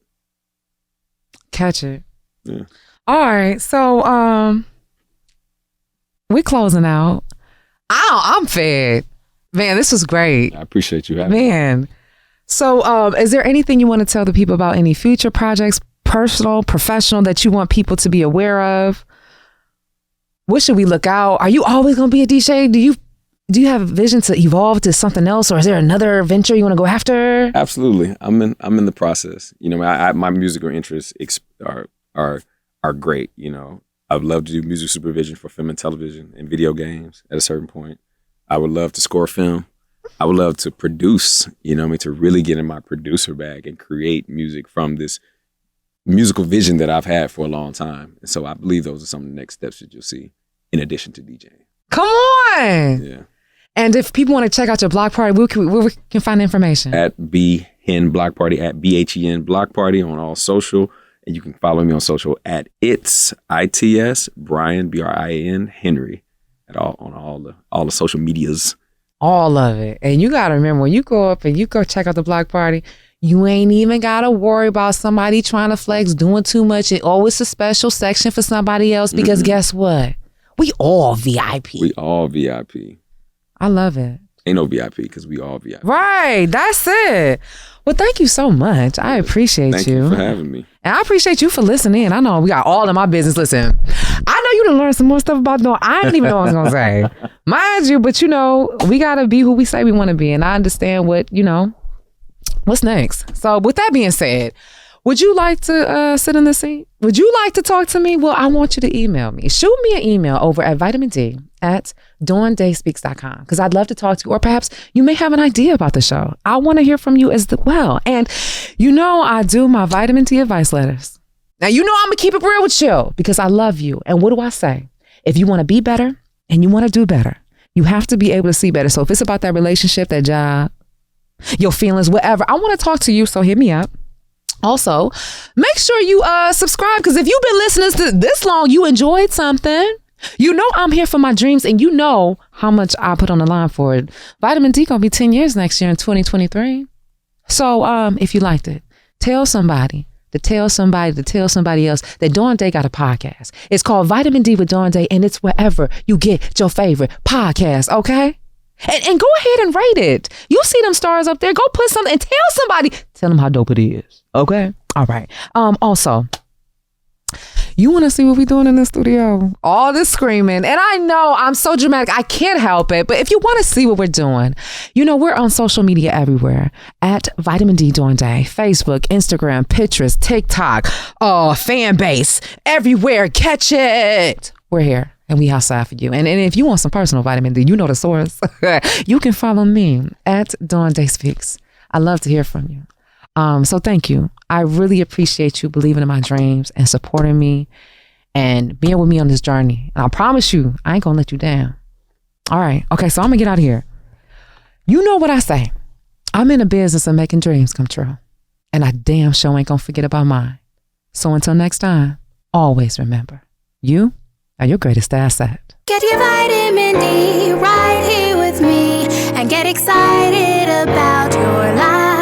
Speaker 1: Catch it.
Speaker 2: Yeah.
Speaker 1: All right, so we're closing out. I'm fed. Man, this was great.
Speaker 2: I appreciate you having me.
Speaker 1: Man. So is there anything you want to tell the people about any future projects, personal, professional, that you want people to be aware of? What should we look out? Are you always going to be a DJ? Do you have a vision to evolve to something else, or is there another venture you want to go after?
Speaker 2: Absolutely. I'm in the process. My musical interests are great. I would love to do music supervision for film and television and video games at a certain point. I would love to score film. I would love to produce, to really get in my producer bag and create music from this musical vision that I've had for a long time. And so I believe those are some of the next steps that you'll see in addition to DJing.
Speaker 1: Come on.
Speaker 2: Yeah.
Speaker 1: And if people want to check out your block party, where we can find information?
Speaker 2: At B-Hen Block Party, at B-H-E-N Block Party on all social. And you can follow me on social at ITS Brian BRIAN Henry on all the social medias.
Speaker 1: All of it. And you got to remember, when you go up and you go check out the block party, you ain't even got to worry about somebody trying to flex, doing too much. It always a special section for somebody else because guess what? We all VIP.
Speaker 2: We all VIP.
Speaker 1: I love it.
Speaker 2: Ain't no VIP because we all VIP.
Speaker 1: Right. That's it. Well, thank you so much. I appreciate
Speaker 2: Thank you for having me.
Speaker 1: And I appreciate you for listening. I know we got all of my business. Listen, I know you done learn some more stuff about Dawn. I didn't even know what I was going to say. Mind you, but we got to be who we say we want to be. And I understand what's next. So with that being said, would you like to sit in the seat? Would you like to talk to me? Well, I want you to email me. Shoot me an email over at vitamin.d@DawnDaiSpeaks.com because I'd love to talk to you. Or perhaps you may have an idea about the show. I want to hear from you as well. And I do my vitamin D advice letters. Now, I'm going to keep it real with you because I love you. And what do I say? If you want to be better and you want to do better, you have to be able to see better. So if it's about that relationship, that job, your feelings, whatever, I want to talk to you. So hit me up. Also, make sure you subscribe because if you've been listening to this long, you enjoyed something. I'm here for my dreams and you know how much I put on the line for it. Vitamin D gonna be 10 years next year in 2023. So if you liked it, tell somebody to tell somebody to tell somebody else that Dawn Dai got a podcast. It's called Vitamin D with Dawn Dai and it's wherever you get your favorite podcast, okay? And go ahead and rate it. You see them stars up there. Go put something and tell them how dope it is. Okay? All right. Also, you want to see what we're doing in the studio? All this screaming. And I know I'm so dramatic. I can't help it. But if you want to see what we're doing, we're on social media everywhere at Vitamin D Dawn Dai, Facebook, Instagram, Pinterest, TikTok, fan base, everywhere. Catch it. We're here. And we outside for you. And if you want some personal vitamin D, you know the source. You can follow me at Dawn Dai Speaks. I love to hear from you. So thank you. I really appreciate you believing in my dreams and supporting me and being with me on this journey. And I promise you, I ain't gonna let you down. All right. Okay, so I'm gonna get out of here. You know what I say. I'm in the business of making dreams come true. And I damn sure ain't gonna forget about mine. So until next time, always remember, you are your greatest asset.
Speaker 3: Get your vitamin D right here with me and get excited about your life.